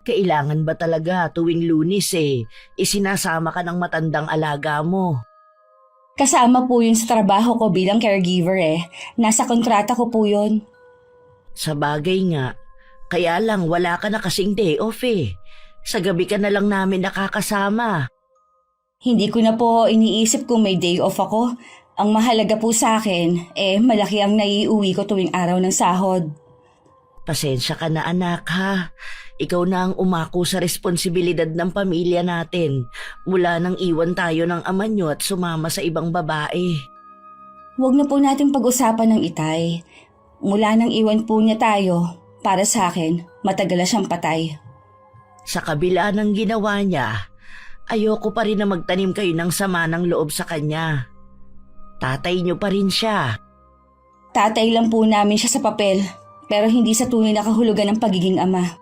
Kailangan ba talaga tuwing Lunes isinasama ka ng matandang alaga mo? Kasama po yun sa trabaho ko bilang caregiver Nasa kontrata ko po yun. Sa bagay nga, kaya lang wala ka na kasing day off Sa gabi ka na lang namin nakakasama. Hindi ko na po iniisip kung may day off ako. Ang mahalaga po sa akin, malaki ang naiuwi ko tuwing araw ng sahod. Pasensya ka na anak ha. Ikaw na ang umako sa responsibilidad ng pamilya natin mula nang iwan tayo ng ama nyo at sumama sa ibang babae. Huwag na po natin pag-usapan ng itay. Mula nang iwan po niya tayo, para sa akin, matagal na siyang patay. Sa kabila ng ginawa niya, ayoko pa rin na magtanim kayo ng sama ng loob sa kanya. Tatay niyo pa rin siya. Tatay lang po namin siya sa papel, pero hindi sa tunay na kahulugan ng pagiging ama.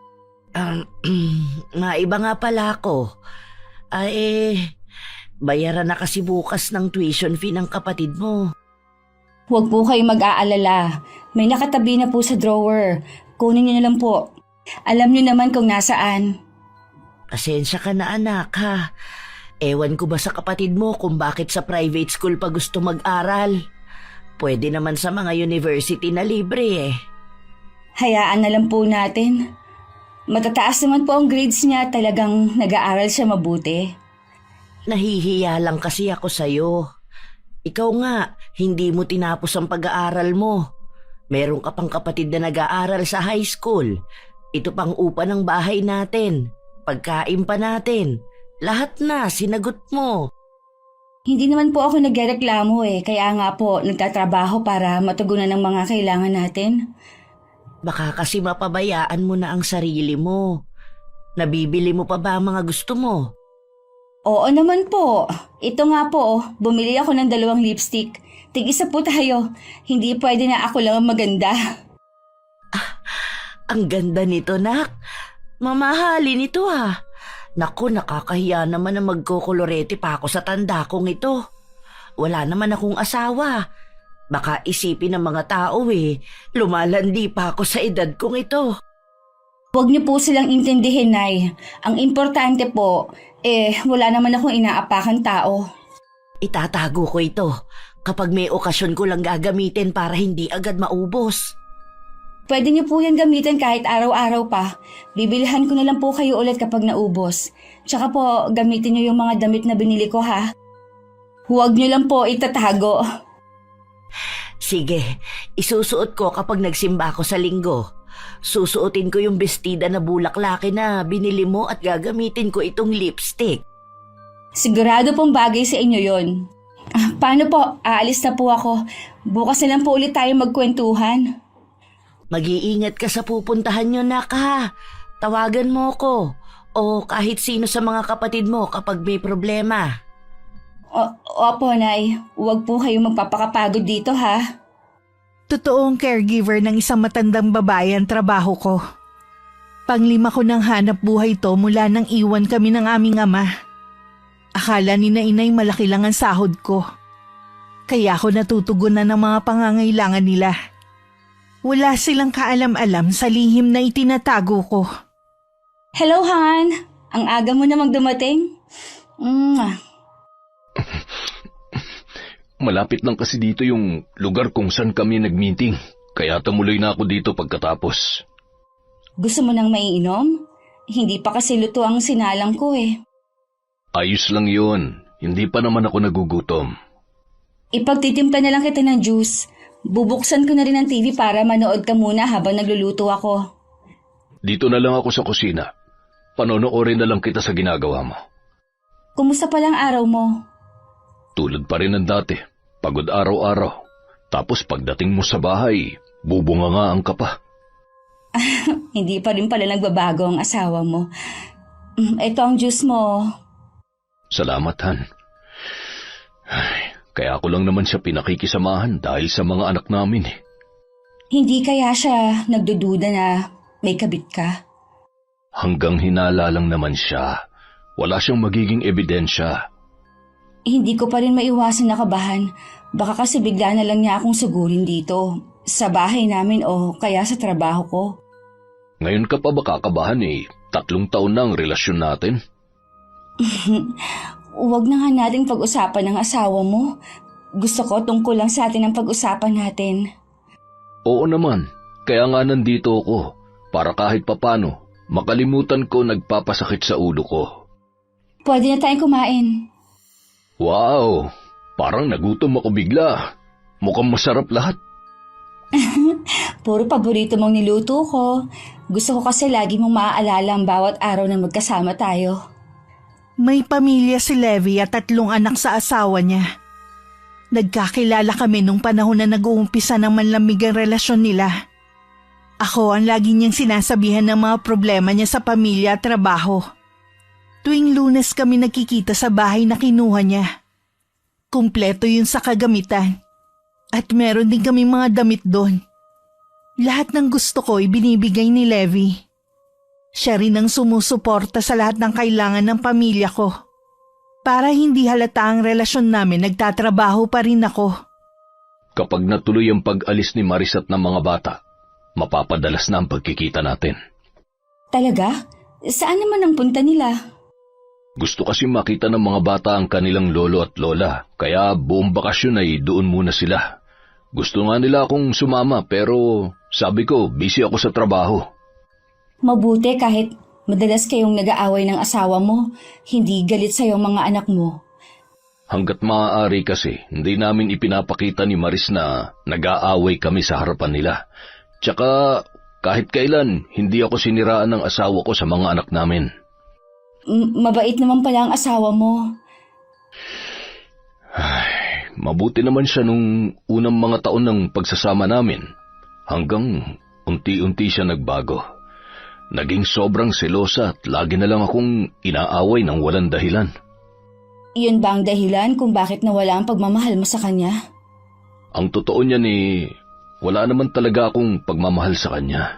Maiba nga pala ako. Bayaran na kasi bukas ng tuition fee ng kapatid mo. Huwag po kayo mag-aalala. May nakatabi na po sa drawer. Kunin niyo na lang po. Alam niyo naman kung nasaan. Pasensya ka na anak ha. Ewan ko ba sa kapatid mo kung bakit sa private school pa gusto mag-aral. Pwede naman sa mga university na libre Hayaan na lang po natin. Matataas naman po ang grades niya, talagang nag-aaral siya mabuti. Nahihiya lang kasi ako sa'yo. Ikaw nga, hindi mo tinapos ang pag-aaral mo. Meron ka pang kapatid na nag-aaral sa high school. Ito pang upa ng bahay natin. Pagkain pa natin. Lahat na, sinagot mo. Hindi naman po ako nagreklamo kaya nga po nagtatrabaho para matugunan ang mga kailangan natin. Baka kasi mapabayaan mo na ang sarili mo. Nabibili mo pa ba ang mga gusto mo? Oo naman po. Ito nga po, bumili ako ng 2 lipstick. Tig-isa po tayo. Hindi pwede na ako lang ang maganda. Ang ganda nito, nak. Mamahalin ito Naku, nakakahiya naman na magkokolorete pa ako sa tanda kong ito. Wala naman akong asawa. Baka isipin ng mga tao lumalandi pa ako sa edad kong ito. Huwag niyo po silang intindihin, Nay. Ang importante po, wala naman akong inaapakang tao. Itatago ko ito. Kapag may okasyon ko lang gagamitin para hindi agad maubos. Pwede niyo po yan gamitin kahit araw-araw pa. Bibilhan ko na lang po kayo ulit kapag naubos. Tsaka po, gamitin niyo yung mga damit na binili ko Huwag niyo lang po itatago. Sige, isusuot ko kapag nagsimba ako sa linggo. Susuotin ko yung bestida na bulaklaki na binili mo at gagamitin ko itong lipstick. Sigurado pong bagay sa inyo yon. Paano po? Aalis na po ako. Bukas na lang po ulit tayo magkwentuhan. Mag-iingat ka sa pupuntahan nyo, nak Tawagan mo ko o kahit sino sa mga kapatid mo kapag may problema. Opo, Nay. Huwag po kayong magpapakapagod dito, Totoong caregiver ng isang matandang babae ang trabaho ko. Panglima ko ng hanap buhay to mula nang iwan kami ng aming ama. Akala ni na inay malaki lang ang sahod ko. Kaya ako natutugunan ng mga pangangailangan nila. Wala silang kaalam-alam sa lihim na itinatago ko. Hello, Han. Ang aga mo namang dumating. Malapit lang kasi dito yung lugar kung saan kami nag-meeting. Kaya tumuloy na ako dito pagkatapos. Gusto mo nang maiinom? Hindi pa kasi luto ang sinalang ko Ayos lang yun. Hindi pa naman ako nagugutom. Ipagtitimpla na lang kita ng juice. Bubuksan ko na rin ang TV para manood ka muna habang nagluluto ako. Dito na lang ako sa kusina. Panonoorin na lang kita sa ginagawa mo. Kumusta palang araw mo? Tulad pa rin ng dati. Pagod araw-araw. Tapos pagdating mo sa bahay, bubungangaan ka pa. Hindi pa rin pala nagbabago ang asawa mo. Ito ang juice mo. Salamat, Han. Kaya ako lang naman siya pinakikisamahan dahil sa mga anak namin Hindi kaya siya nagdududa na may kabit ka? Hanggang hinala lang naman siya. Wala siyang magiging ebidensya. Hindi ko pa rin maiwasan na kabahan. Baka kasi bigla na lang niya akong sugurin dito. Sa bahay namin o kaya sa trabaho ko. Ngayon ka pa ba kakabahan 3 taon na ang relasyon natin. Huwag na nga nating pag-usapan ng asawa mo. Gusto ko tungkol lang sa atin ang pag-usapan natin. Oo naman, kaya nga nandito ako, para kahit papano, makalimutan ko nagpapasakit sa ulo ko. Pwede na tayong kumain. Wow, parang nagutom ako bigla. Mukhang masarap lahat. Puro paborito mong niluto ko. Gusto ko kasi lagi mong maaalala ang bawat araw na magkasama tayo. May pamilya si Levi at 3 anak sa asawa niya. Nagkakilala kami nung panahon na nag-uumpisa ng manlamig ang relasyon nila. Ako ang lagi niyang sinasabihan ng mga problema niya sa pamilya at trabaho. Tuwing Lunes kami nagkikita sa bahay na kinuha niya. Kumpleto yun sa kagamitan. At meron din kami mga damit doon. Lahat ng gusto ko ibinibigay ni Levi. Siya rin ang sumusuporta sa lahat ng kailangan ng pamilya ko. Para hindi halata ang relasyon namin, nagtatrabaho pa rin ako. Kapag natuloy ang pag-alis ni Maris at ng mga bata, mapapadalas na ang pagkikita natin. Talaga? Saan naman ang punta nila? Gusto kasi makita ng mga bata ang kanilang lolo at lola, kaya buong bakasyon ay doon muna sila. Gusto nga nila akong sumama pero sabi ko busy ako sa trabaho. Mabuti kahit madalas kayong nag-aaway ng asawa mo, hindi galit sa'yo ang mga anak mo. Hanggat maaari kasi, hindi namin ipinapakita ni Maris na nag-aaway kami sa harapan nila. Tsaka kahit kailan, hindi ako siniraan ng asawa ko sa mga anak namin. Mabait naman pala ang asawa mo. Ay, mabuti naman siya nung unang mga taon ng pagsasama namin. Hanggang unti-unti siya nagbago. Naging sobrang selosa at lagi na lang akong inaaway ng walang dahilan. Iyon ba ang dahilan kung bakit nawala ang pagmamahal mo sa kanya? Ang totoo niyan wala naman talaga akong pagmamahal sa kanya.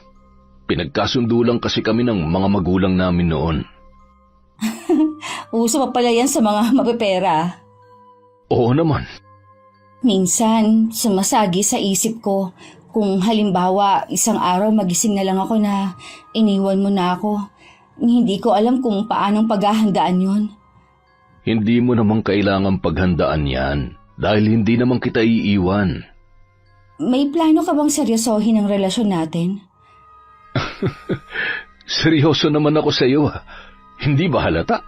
Pinagkasundo lang kasi kami ng mga magulang namin noon. Uso pa pala yan sa mga mapepera. Oo naman. Minsan, sumasagi sa isip ko kung halimbawa isang araw magising na lang ako na iniwan mo na ako. Hindi ko alam kung paanong paghahandaan yun. Hindi mo naman kailangang paghandaan yan dahil hindi naman kita iiwan. May plano ka bang seryosohin ang relasyon natin? Seryoso naman ako sa iyo. Hindi ba halata?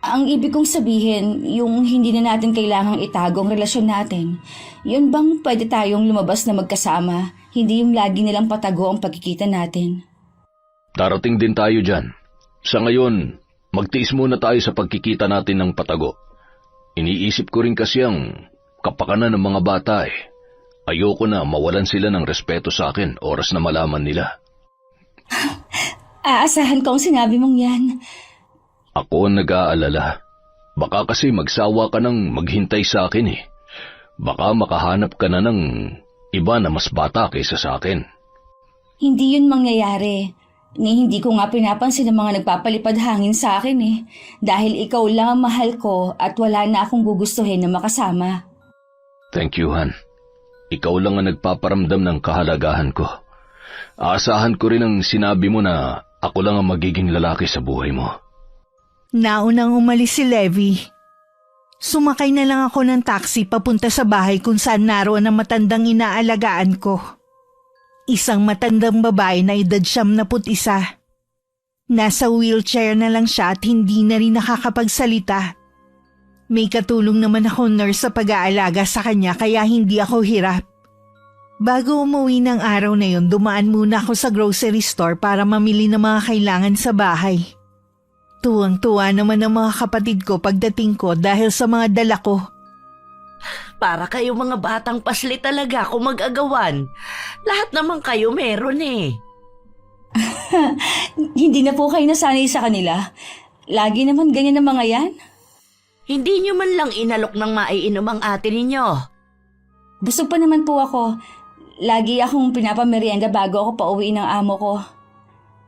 Ang ibig kong sabihin, yung hindi na natin kailangang itago ang relasyon natin, yun bang pwede tayong lumabas na magkasama, hindi yung lagi nilang patago ang pagkikita natin? Darating din tayo dyan. Sa ngayon, magtiis muna tayo sa pagkikita natin ng patago. Iniisip ko rin kasi ang kapakanan ng mga bata eh. Ayoko na mawalan sila ng respeto sa akin oras na malaman nila. Aasahan ko ang sinabi mong yan. Ako ang nag-aalala. Baka kasi magsawa ka ng maghintay sa akin eh. Baka makahanap ka na ng iba na mas bata kaysa sa akin. Hindi yun mangyayari. Hindi ko nga pinapansin ang mga nagpapalipad hangin sa akin eh. Dahil ikaw lang ang mahal ko at wala na akong gugustuhin na makasama. Thank you, Han. Ikaw lang ang nagpaparamdam ng kahalagahan ko. Aasahan ko rin ang sinabi mo na ako lang ang magiging lalaki sa buhay mo. Naunang umalis si Levi. Sumakay na lang ako ng taxi papunta sa bahay kung saan naroon ang matandang inaalagaan ko. Isang matandang babae na edad 71. Nasa wheelchair na lang siya at hindi na rin nakakapagsalita. May katulong naman ako nurse sa pag-aalaga sa kanya kaya hindi ako hirap. Bago umuwi ng araw na yun, dumaan muna ako sa grocery store para mamili ng mga kailangan sa bahay. Tuwang-tuwa naman ang mga kapatid ko pagdating ko dahil sa mga dala ko. Para kayo mga batang pasli talaga kung mag-agawan. Lahat naman kayo meron eh. Hindi na po kayo nasanay sa kanila. Lagi naman ganyan ang mga yan. Hindi nyo man lang inalok ng maiinom ang ate ninyo. Busog pa naman po ako. Lagi akong pinapamerienda bago ako pauwi ng amo ko.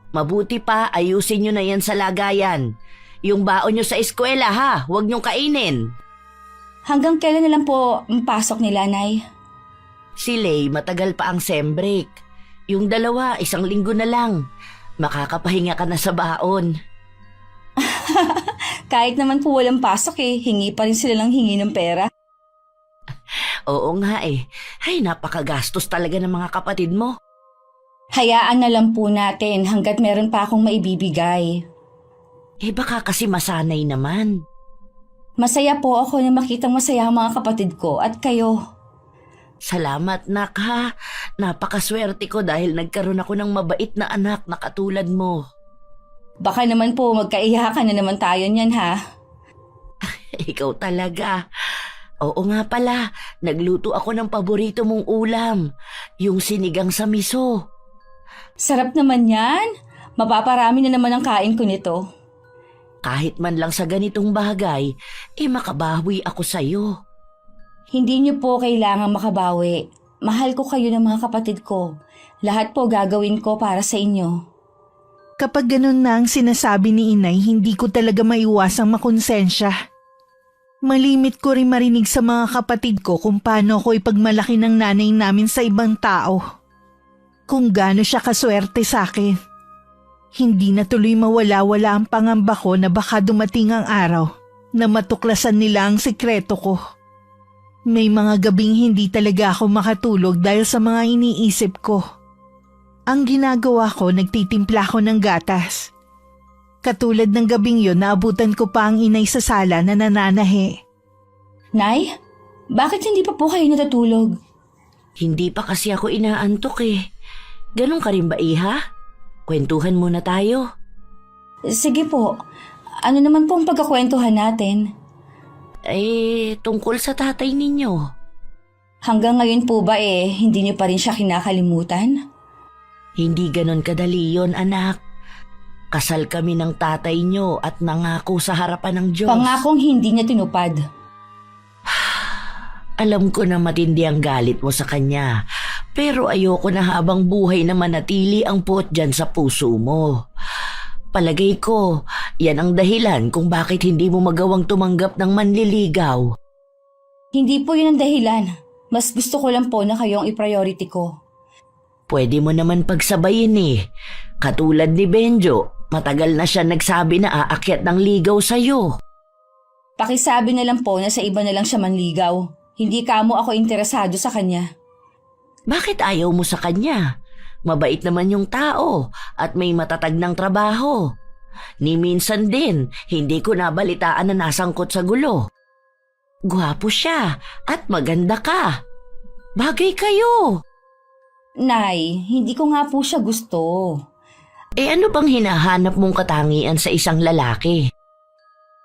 Mabuti pa, ayusin nyo na yan sa lagayan. Yung baon nyo sa eskwela ha, huwag nyong kainin. Hanggang kailan na lang po ang pasok nila, Nay? Si Lay, matagal pa ang sem break. Yung dalawa, 1 linggo na lang. Makakapahinga ka na sa baon. Kahit naman po walang pasok hingi pa rin sila ng hingi ng pera. Oo nga eh. Ay, napakagastos talaga ng mga kapatid mo. Hayaan na lang po natin hanggat meron pa akong maibibigay. Eh baka kasi masanay naman. Masaya po ako na makitang masaya ang mga kapatid ko at kayo. Salamat, nak, ha. Napakaswerte ko dahil nagkaroon ako ng mabait na anak na katulad mo. Baka naman po magkaiyakan na naman tayo niyan ha. Ikaw talaga. Oo nga pala, nagluto ako ng paborito mong ulam, yung sinigang sa miso. Sarap naman yan. Mapaparami na naman ang kain ko nito. Kahit man lang sa ganitong bagay, makabawi ako sa'yo. Hindi niyo po kailangang makabawi. Mahal ko kayo ng mga kapatid ko. Lahat po gagawin ko para sa inyo. Kapag ganun na ang sinasabi ni inay, hindi ko talaga maiwasang makonsensya. Malimit ko rin marinig sa mga kapatid ko kung paano ako ipagmalaki ng nanay namin sa ibang tao. Kung gaano siya kaswerte sa akin. Hindi na tuloy mawala-wala ang pangamba ko na baka dumating ang araw na matuklasan nila ang sikreto ko. May mga gabing hindi talaga ako makatulog dahil sa mga iniisip ko. Ang ginagawa ko, nagtitimpla ko ng gatas. Katulad ng gabing yon, naabutan ko pa ang inay sa sala na nananahi. Nay, bakit hindi pa po kayo natutulog? Hindi pa kasi ako inaantok eh. Ganun ka rin ba, iha? Kwentuhan muna tayo. Sige po, ano naman po ang pagkakwentuhan natin? Tungkol sa tatay ninyo. Hanggang ngayon po ba hindi niyo pa rin siya kinakalimutan? Hindi ganon kadali yon, anak. Kasal kami ng tatay nyo at nangako sa harapan ng Diyos. Pangakong hindi niya tinupad. Alam ko na matindi ang galit mo sa kanya, pero ayoko na habang buhay na manatili ang puot dyan sa puso mo. Palagay ko, yan ang dahilan kung bakit hindi mo magawang tumanggap ng manliligaw. Hindi po yun ang dahilan. Mas gusto ko lang po na kayong i-priority ko. Pwede mo naman pagsabayin eh. Katulad ni Benjo, matagal na siya nagsabi na aakyat ng ligaw sa'yo. Pakisabi na lang po na sa iba na lang siya manligaw. Hindi kamo ako interesado sa kanya. Bakit ayaw mo sa kanya? Mabait naman yung tao at may matatag ng trabaho. Ni minsan din, hindi ko nabalitaan na nasangkot sa gulo. Gwapo siya at maganda ka. Bagay kayo. Nay, hindi ko nga po siya gusto. Ano bang hinahanap mong katangian sa isang lalaki?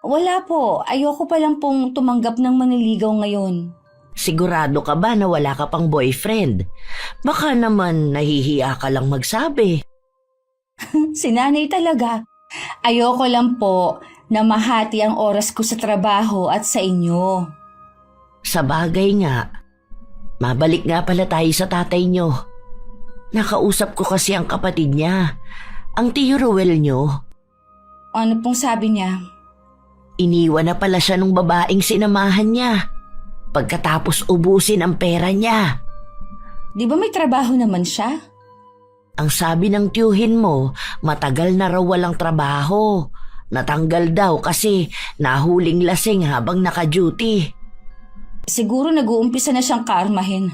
Wala po, ayoko pa lang pong tumanggap ng manliligaw ngayon. Sigurado ka ba na wala ka pang boyfriend? Baka naman nahihiya ka lang magsabi. Si nanay talaga. Ayoko lang po na mahati ang oras ko sa trabaho at sa inyo. Sa bagay nga, mabalik nga pala tayo sa tatay nyo. Nakausap ko kasi ang kapatid niya, ang tiyo Ruel nyo. Ano pong sabi niya? Iniwan na pala siya nung babaeng sinamahan niya. Pagkatapos ubusin ang pera niya. Di ba may trabaho naman siya? Ang sabi ng tiyuhin mo, matagal na raw walang trabaho. Natanggal daw kasi nahuling lasing habang naka-duty. Siguro nag-uumpisa na siyang karmahin.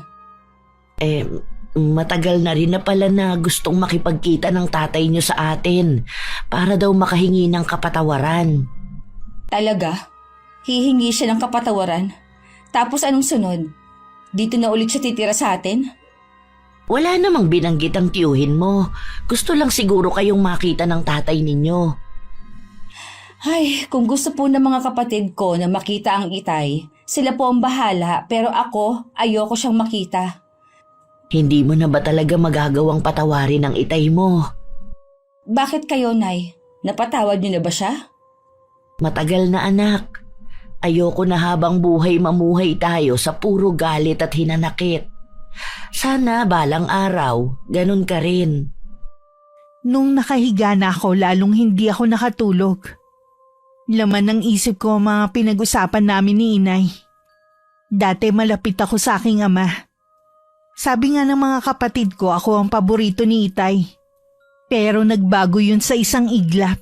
Matagal na rin na pala na gustong makipagkita ng tatay niyo sa atin para daw makahingi ng kapatawaran. Talaga? Hihingi siya ng kapatawaran? Tapos anong sunod? Dito na ulit siya titira sa atin? Wala namang binanggit ang tiyuhin mo. Gusto lang siguro kayong makita ng tatay ninyo. Ay, kung gusto po ng mga kapatid ko na makita ang itay, sila po ang bahala pero ako ayoko siyang makita. Hindi mo na ba talaga magagawang patawarin ang itay mo? Bakit kayo, Nay? Napatawad niyo na ba siya? Matagal na, anak. Ayoko na habang buhay mamuhay tayo sa puro galit at hinanakit. Sana balang araw, ganun ka rin. Nung nakahiga na ako, lalong hindi ako nakatulog. Laman ng isip ko ang mga pinag-usapan namin ni inay. Dati malapit ako sa aking ama. Sabi nga ng mga kapatid ko, ako ang paborito ni itay. Pero nagbago yun sa isang iglap.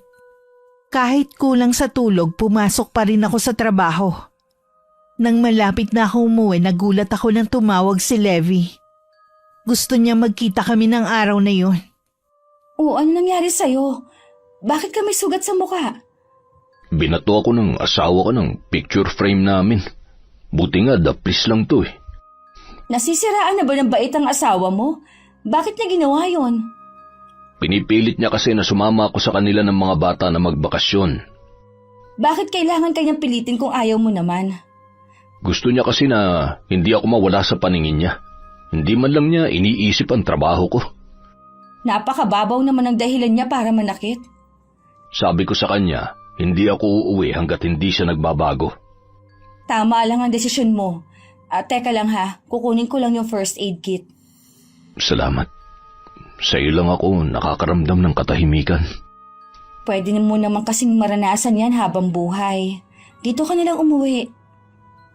Kahit kulang sa tulog, pumasok pa rin ako sa trabaho. Nang malapit na ako umuwi, nagulat ako nang tumawag si Levi. Gusto niya magkita kami ng araw na yun. O ano nangyari sa'yo? Bakit ka may sugat sa mukha? Binato ako ng asawa ko ng picture frame namin. Buti nga, daplis lang to eh. Nasisiraan na ba ng bait ang asawa mo? Bakit niya ginawa yon? Pinipilit niya kasi na sumama ako sa kanila ng mga bata na magbakasyon. Bakit kailangan kanyang pilitin kung ayaw mo naman? Gusto niya kasi na hindi ako mawala sa paningin niya. Hindi man lang niya iniisip ang trabaho ko. Napakababaw naman ang dahilan niya para manakit. Sabi ko sa kanya, hindi ako uuwi hanggat hindi siya nagbabago. Tama lang ang desisyon mo. Teka lang ha, kukunin ko lang yung first aid kit. Salamat. Sa iyo lang ako nakakaramdam ng katahimikan. Pwede mo naman kasing maranasan yan habang buhay. Dito ka nalang umuwi.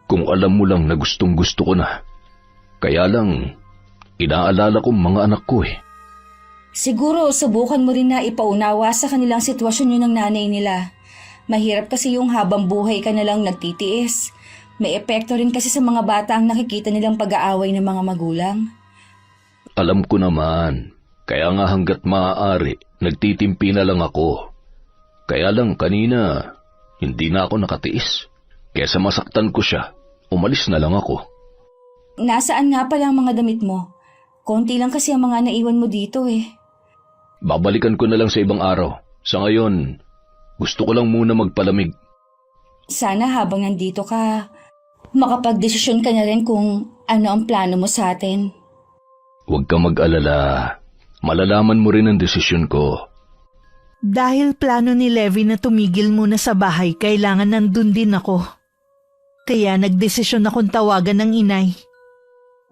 Kung alam mo lang na gustong gusto ko na. Kaya lang, inaalala ko mga anak ko eh. Siguro subukan mo rin na ipaunawa sa kanilang sitwasyon yun ng nanay nila. Mahirap kasi yung habang buhay ka nalang nagtitiis. May epekto rin kasi sa mga bata ang nakikita nilang pag-aaway ng mga magulang. Alam ko naman. Kaya nga hanggat maaari, nagtitimpi na lang ako. Kaya lang kanina, hindi na ako nakatiis. Kesa masaktan ko siya, umalis na lang ako. Nasaan nga pala ang mga damit mo? Konti lang kasi ang mga naiwan mo dito eh. Babalikan ko na lang sa ibang araw. Sa ngayon, gusto ko lang muna magpalamig. Sana habang nandito ka, makapagdesisyon ka na rin kung ano ang plano mo sa atin. Huwag kang mag-alala. Malalaman mo rin ang desisyon ko. Dahil plano ni Levi na tumigil muna sa bahay, kailangan nandun din ako. Kaya nagdesisyon akong tawagan ng inay.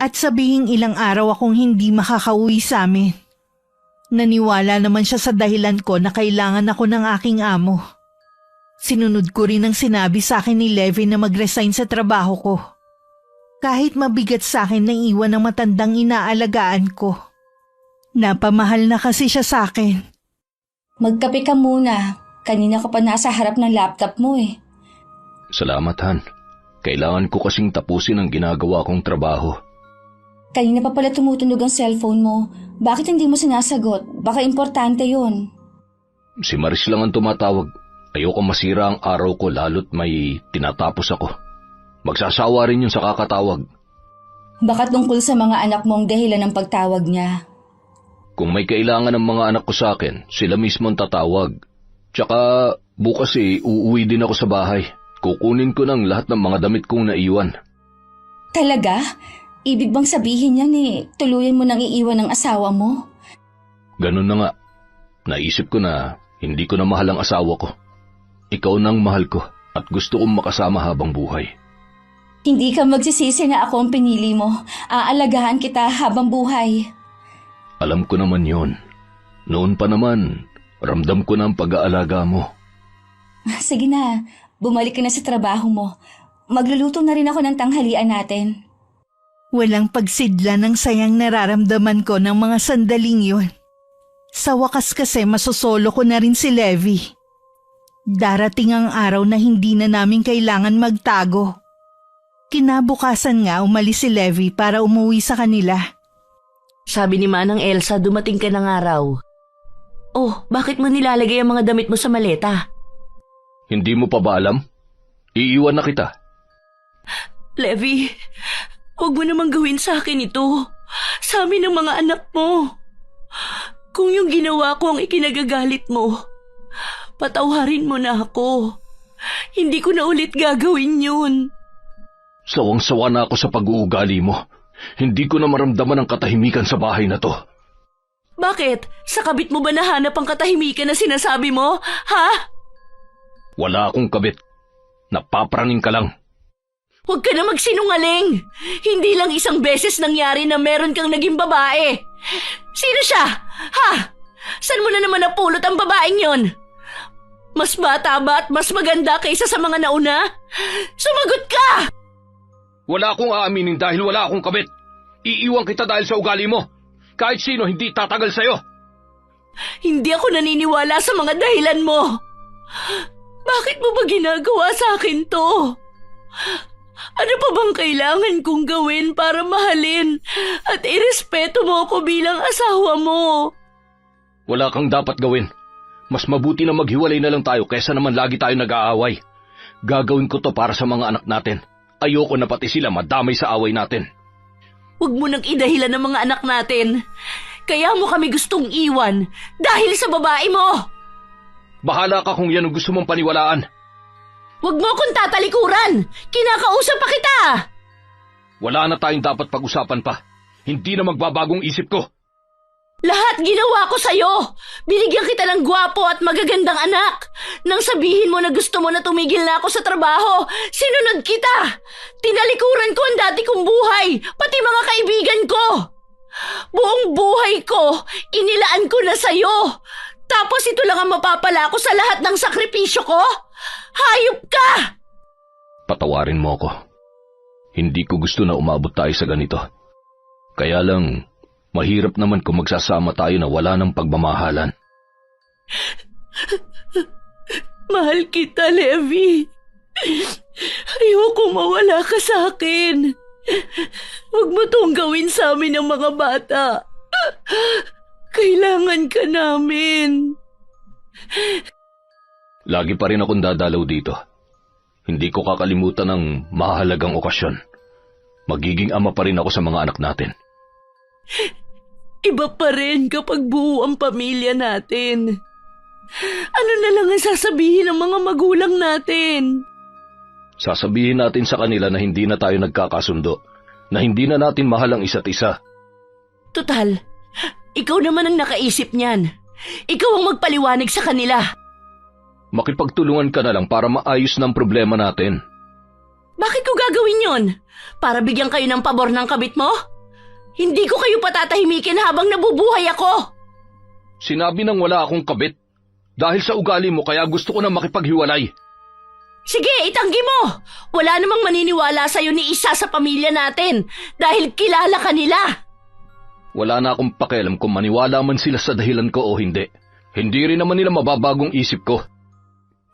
At sabihing ilang araw akong hindi makakauwi sa amin. Naniwala naman siya sa dahilan ko na kailangan ako ng aking amo. Sinunod ko rin ang sinabi sa akin ni Levi na mag-resign sa trabaho ko. Kahit mabigat sa akin na iwan ang matandang inaalagaan ko. Napamahal na kasi siya sa akin. Magkape ka muna. Kanina ka pa nasa harap ng laptop mo eh. Salamat, Han. Kailangan ko kasing tapusin ang ginagawa kong trabaho. Kanina pa pala tumutunog ang cellphone mo. Bakit hindi mo sinasagot? Baka importante yon. Si Maris lang ang tumatawag. Ayoko masira ang araw ko lalo't may tinatapos ako. Magsasawa rin yun sa kakatawag. Baka tungkol sa mga anak mo ang dahilan ng pagtawag niya. Kung may kailangan ng mga anak ko sa akin, sila mismo ang tatawag. Tsaka bukas uuwi din ako sa bahay. Kukunin ko ng lahat ng mga damit kong naiwan. Talaga? Ibig bang sabihin yan tuluyan mo nang iiwan ng asawa mo? Ganun na nga. Naisip ko na hindi ko na mahal ang asawa ko. Ikaw nang mahal ko at gusto kong makasama habang buhay. Hindi ka magsisisi na ako ang pinili mo. Aalagaan kita habang buhay. Alam ko naman yon. Noon pa naman, ramdam ko na ang pag-aalaga mo. Sige na, bumalik ka na sa trabaho mo. Magluluto na rin ako ng tanghalian natin. Walang pagsidla ng sayang nararamdaman ko ng mga sandaling yun. Sa wakas kasi masosolo ko na rin si Levi. Darating ang araw na hindi na namin kailangan magtago. Kinabukasan nga umalis si Levi para umuwi sa kanila. Sabi ni Manang Elsa, dumating ka ng araw. Oh, bakit mo nilalagay ang mga damit mo sa maleta? Hindi mo pa ba alam? Iiwan na kita. Levi, huwag mo namang gawin sa akin ito. Sa amin ng mga anak mo. Kung yung ginawa ko ang ikinagagalit mo, patawarin mo na ako. Hindi ko na ulit gagawin yun. Sawang-sawa na ako sa pag-uugali mo. Hindi ko na maramdaman ang katahimikan sa bahay na to. Bakit? Sa kabit mo ba nahanap ang katahimikan na sinasabi mo? Ha? Wala akong kabit. Napapraning ka lang. Huwag ka na magsinungaling. Hindi lang isang beses nangyari na meron kang naging babae. Sino siya? Ha? Saan mo na naman napulot ang babaeng yon? Mas bata ba at mas maganda kaysa sa mga nauna? Sumagot ka! Wala akong aaminin dahil wala akong kabit. Iiwan kita dahil sa ugali mo. Kahit sino hindi tatagal sa'yo. Hindi ako naniniwala sa mga dahilan mo. Bakit mo ba ginagawa sa akin to? Ano pa bang kailangan kong gawin para mahalin at irespeto mo ako bilang asawa mo? Wala kang dapat gawin. Mas mabuti na maghiwalay na lang tayo kaysa naman lagi tayo nag-aaway. Gagawin ko to para sa mga anak natin. Ayoko na pati sila madamay sa away natin. Huwag mo nang idahilan ng mga anak natin. Kaya mo kami gustong iwan dahil sa babae mo. Bahala ka kung yan ang gusto mong paniwalaan. Huwag mo akong tatalikuran! Kinakausap pa kita! Wala na tayong dapat pag-usapan pa. Hindi na magbabagong isip ko. Lahat ginawa ko sa'yo! Binigyan kita ng gwapo at magagandang anak! Nang sabihin mo na gusto mo na tumigil na ako sa trabaho, sinunod kita! Tinalikuran ko ang dati kong buhay, pati mga kaibigan ko! Buong buhay ko, inilaan ko na sa'yo! Tapos ito lang ang mapapala ko sa lahat ng sakripisyo ko? Hayop ka! Patawarin mo ako. Hindi ko gusto na umabot tayo sa ganito. Kaya lang, mahirap naman kung magsasama tayo na wala ng pagmamahalan. Mahal kita, Levi. Ayoko mawala ka sa akin. Huwag mo tong gawin sa amin ng mga bata. Kailangan ka namin. Lagi pa rin akong dadalaw dito. Hindi ko kakalimutan ng mahalagang okasyon. Magiging ama pa rin ako sa mga anak natin. Iba pa rin kapag buo ang pamilya natin. Ano na lang ang sasabihin ng mga magulang natin? Sasabihin natin sa kanila na hindi na tayo nagkakasundo, na hindi na natin mahal ang isa't isa. Total, ikaw naman ang nakaisip niyan. Ikaw ang magpaliwanag sa kanila. Makipagtulungan ka na lang para maayos ng problema natin. Bakit ko gagawin yon? Para bigyan kayo ng pabor ng kabit mo? Hindi ko kayo patatahimikin habang nabubuhay ako. Sinabi nang wala akong kabit. Dahil sa ugali mo kaya gusto ko na makipaghiwalay. Sige, itanggi mo! Wala namang maniniwala sa'yo ni isa sa pamilya natin dahil kilala ka nila. Wala na akong pakialam kung maniwala man sila sa dahilan ko o hindi. Hindi rin naman nila mababagong isip ko.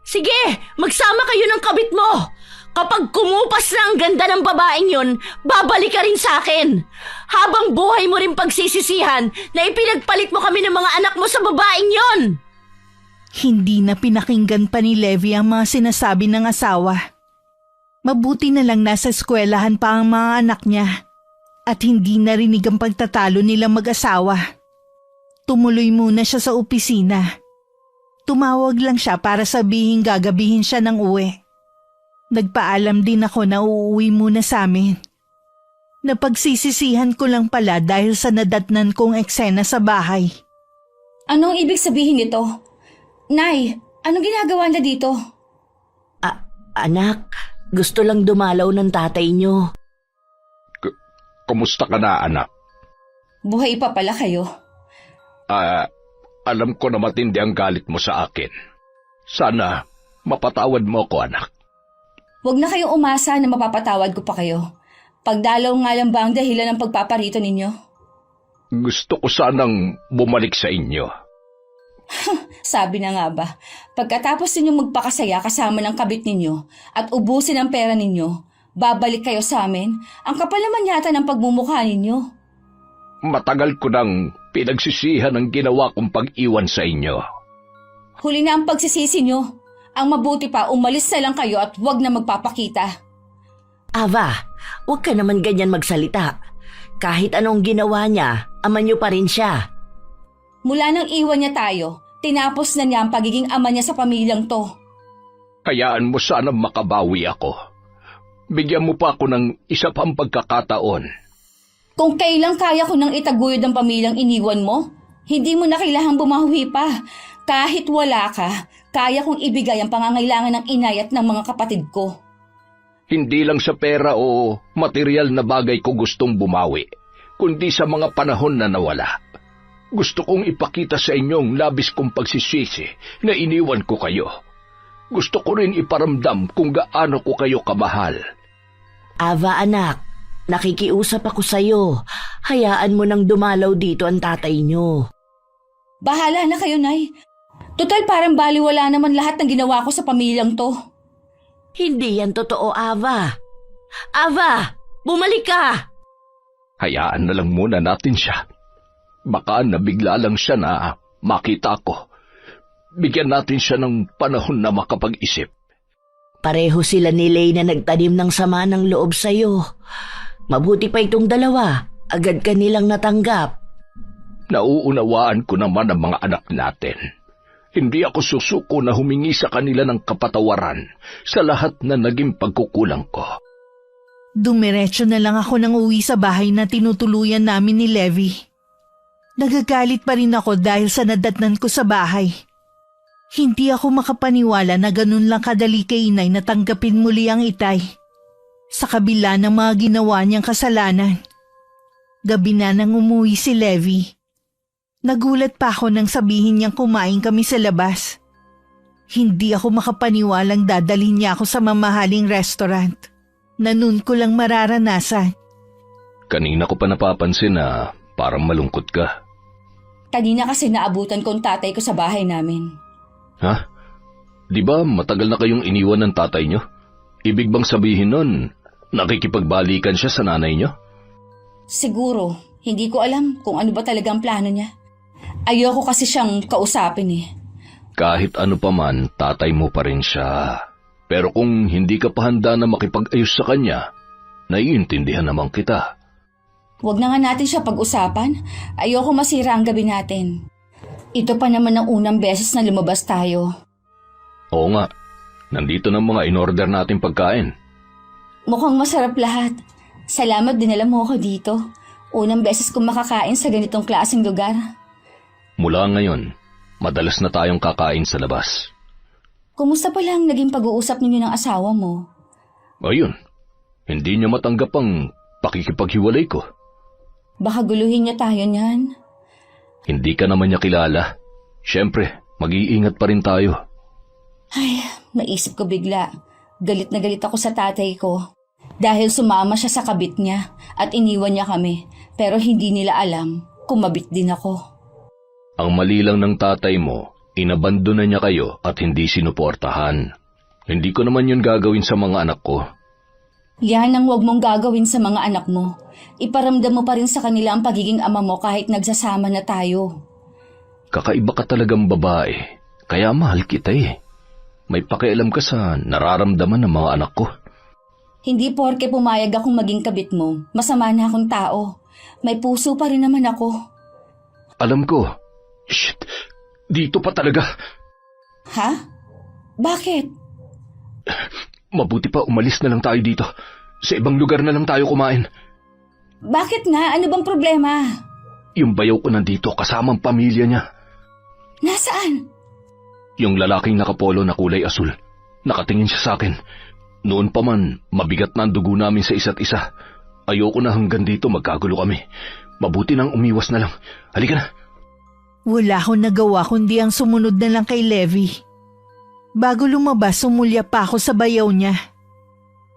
Sige, magsama kayo ng kabit mo. Kapag kumupas na ang ganda ng babaeng yun, babalik ka rin sa akin. Habang buhay mo rin pagsisisihan na ipinagpalit mo kami ng mga anak mo sa babaeng yon. Hindi na pinakinggan pa ni Levi ang mga sinasabi ng asawa. Mabuti na lang nasa eskwelahan pa ang mga anak niya at hindi narinig ang pagtatalo nilang mag-asawa. Tumuloy muna siya sa opisina. Tumawag lang siya para sabihin gagabihin siya ng uwi. Nagpaalam din ako na uuwi muna sa amin. Napagsisisihan ko lang pala dahil sa nadatnan kong eksena sa bahay. Anong ibig sabihin nito? Nay, anong ginagawa niya dito? Anak, gusto lang dumalaw ng tatay niyo. Kumusta ka na, anak? Buhay pa pala kayo. Alam ko na matindi ang galit mo sa akin. Sana mapatawad mo ako, anak. Huwag na kayong umasa na mapapatawad ko pa kayo. Pagdalaw nga lang ba ang dahilan ng pagpaparito ninyo? Gusto ko sanang bumalik sa inyo. Sabi na nga ba, pagkatapos ninyong magpakasaya kasama ng kabit ninyo at ubusin ang pera ninyo, babalik kayo sa amin? Ang kapal naman yata ng pagmumukha ninyo. Matagal ko nang pinagsisihan ang ginawa kong pag-iwan sa inyo. Huli na ang pagsisisi nyo. Ang mabuti pa, umalis na lang kayo at huwag na magpapakita. Ava, huwag ka naman ganyan magsalita. Kahit anong ginawa niya, ama niyo pa rin siya. Mula nang iwan niya tayo, tinapos na niya ang pagiging ama niya sa pamilyang to. Kayaan mo sana makabawi ako. Bigyan mo pa ako ng isa pang pagkakataon. Kung kailang kaya ko nang itaguyod ang pamilyang iniwan mo, hindi mo na kailangang bumawi pa. Kahit wala ka, kaya kong ibigay ang pangangailangan ng inay at ng mga kapatid ko. Hindi lang sa pera o material na bagay ko gustong bumawi, kundi sa mga panahon na nawala. Gusto kong ipakita sa inyong labis kong pagsisisi na iniwan ko kayo. Gusto ko rin iparamdam kung gaano ko kayo kamahal. Ava, anak, nakikiusap ako sa'yo. Hayaan mo nang dumalaw dito ang tatay niyo. Bahala na kayo, Nay. Total parang baliwala naman lahat ng ginawa ko sa pamilyang to. Hindi yan totoo, Ava. Ava, bumalik ka! Hayaan na lang muna natin siya. Baka nabigla lang siya na makita ko. Bigyan natin siya ng panahon na makapag-isip. Pareho sila ni Lay na nagtanim ng sama ng loob sa'yo. Mabuti pa itong dalawa. Agad ka nilang natanggap. Nauunawaan ko naman ang mga anak natin. Hindi ako susuko na humingi sa kanila ng kapatawaran sa lahat na naging pagkukulang ko. Dumiretso na lang ako nang uwi sa bahay na tinutuluyan namin ni Levi. Nagagalit pa rin ako dahil sa nadatnan ko sa bahay. Hindi ako makapaniwala na ganun lang kadali kay inay na tanggapin muli ang itay. Sa kabila ng mga ginawa niyang kasalanan. Gabi na nang umuwi si Levi. Nagulat pa ako nang sabihin niyang kumain kami sa labas. Hindi ako makapaniwalang dadalhin niya ako sa mamahaling restaurant. Na noon ko lang mararanasan. Kanina ko pa napapansin na parang malungkot ka. Kanina kasi naabutan ko ang tatay ko sa bahay namin. Ha? Di ba matagal na kayong iniwan ng tatay nyo? Ibig bang sabihin nun, nakikipagbalikan siya sa nanay nyo? Siguro, hindi ko alam kung ano ba talaga ang plano niya. Ayoko kasi siyang kausapin eh. Kahit ano pa man, tatay mo pa rin siya. Pero kung hindi ka pa handa na makipag-ayos sa kanya, naiintindihan naman kita. Huwag na nga natin siya pag-usapan. Ayoko masira ang gabi natin. Ito pa naman ang unang beses na lumabas tayo. Oo nga, nandito na mga in-order nating pagkain. Mukhang masarap lahat. Salamat dinala mo ako dito. Unang beses kong makakain sa ganitong klaseng lugar. Mula ngayon, madalas na tayong kakain sa labas. Kumusta pa lang naging pag-uusap ninyo ng asawa mo? Ayun, hindi niya matanggap ang pakikipaghiwalay ko. Baka guluhin niya tayo niyan. Hindi ka naman niya kilala. Siyempre, mag-iingat pa rin tayo. Ay, naisip ko bigla. Galit na galit ako sa tatay ko. Dahil sumama siya sa kabit niya at iniwan niya kami. Pero hindi nila alam kung mabit din ako. Ang mali lang ng tatay mo, inabandona niya kayo at hindi sinuportahan. Hindi ko naman yun gagawin sa mga anak ko. Yan ang huwag mong gagawin sa mga anak mo. Iparamdam mo pa rin sa kanila ang pagiging ama mo kahit nagsasama na tayo. Kakaiba ka talagang babae, kaya mahal kita eh. May pakialam ka sa nararamdaman ng mga anak ko. Hindi porke pumayag akong maging kabit mo, masama na akong tao. May puso pa rin naman ako. Alam ko. Shit, dito pa talaga. Ha? Bakit? Mabuti pa umalis na lang tayo dito. Sa ibang lugar na lang tayo kumain. Bakit nga? Ano bang problema? Yung bayaw ko nandito kasamang pamilya niya. Nasaan? Yung lalaking nakapolo na kulay asul. Nakatingin siya sa akin. Noon pa man, mabigat na ang dugo namin sa isa't isa. Ayoko na hanggang dito magkagulo kami. Mabuti nang umiwas na lang. Halika na. Wala akong nagawa kundi ang sumunod na lang kay Levi. Bago lumabas, sumulya pa ako sa bayaw niya.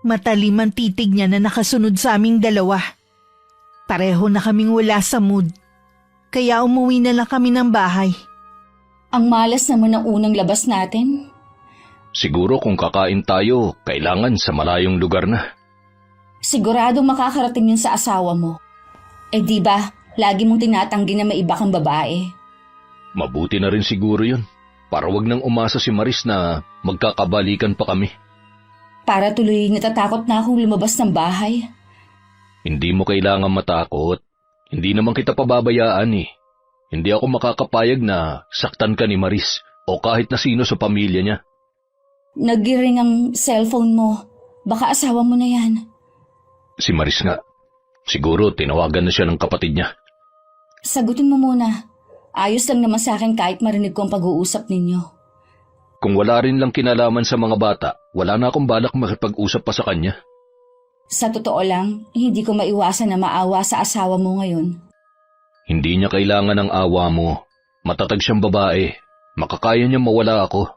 Matalim ang titig niya na nakasunod sa aming dalawa. Pareho na kaming wala sa mood. Kaya umuwi na lang kami ng bahay. Ang malas naman ng unang labas natin. Siguro kung kakain tayo, kailangan sa malayong lugar na. Siguradong makakarating yun sa asawa mo. Eh di ba, lagi mong tinatanggi na may iba kang babae. Mabuti na rin siguro yun. Para wag nang umasa si Maris na magkakabalikan pa kami. Para tuloy natatakot na akong lumabas ng bahay. Hindi mo kailangan matakot. Hindi naman kita pababayaan eh. Hindi ako makakapayag na saktan ka ni Maris o kahit na sino sa pamilya niya. Nag-ring ang cellphone mo. Baka asawa mo na yan. Si Maris nga. Siguro tinawagan na siya ng kapatid niya. Sagutin mo muna. Ayos lang naman sa akin kahit marinig ko ang pag-uusap ninyo. Kung wala rin lang kinalaman sa mga bata, wala na akong balak makipag-usap pa sa kanya. Sa totoo lang, hindi ko maiwasan na maawa sa asawa mo ngayon. Hindi niya kailangan ng awa mo. Matatag siyang babae. Makakaya niya mawala ako.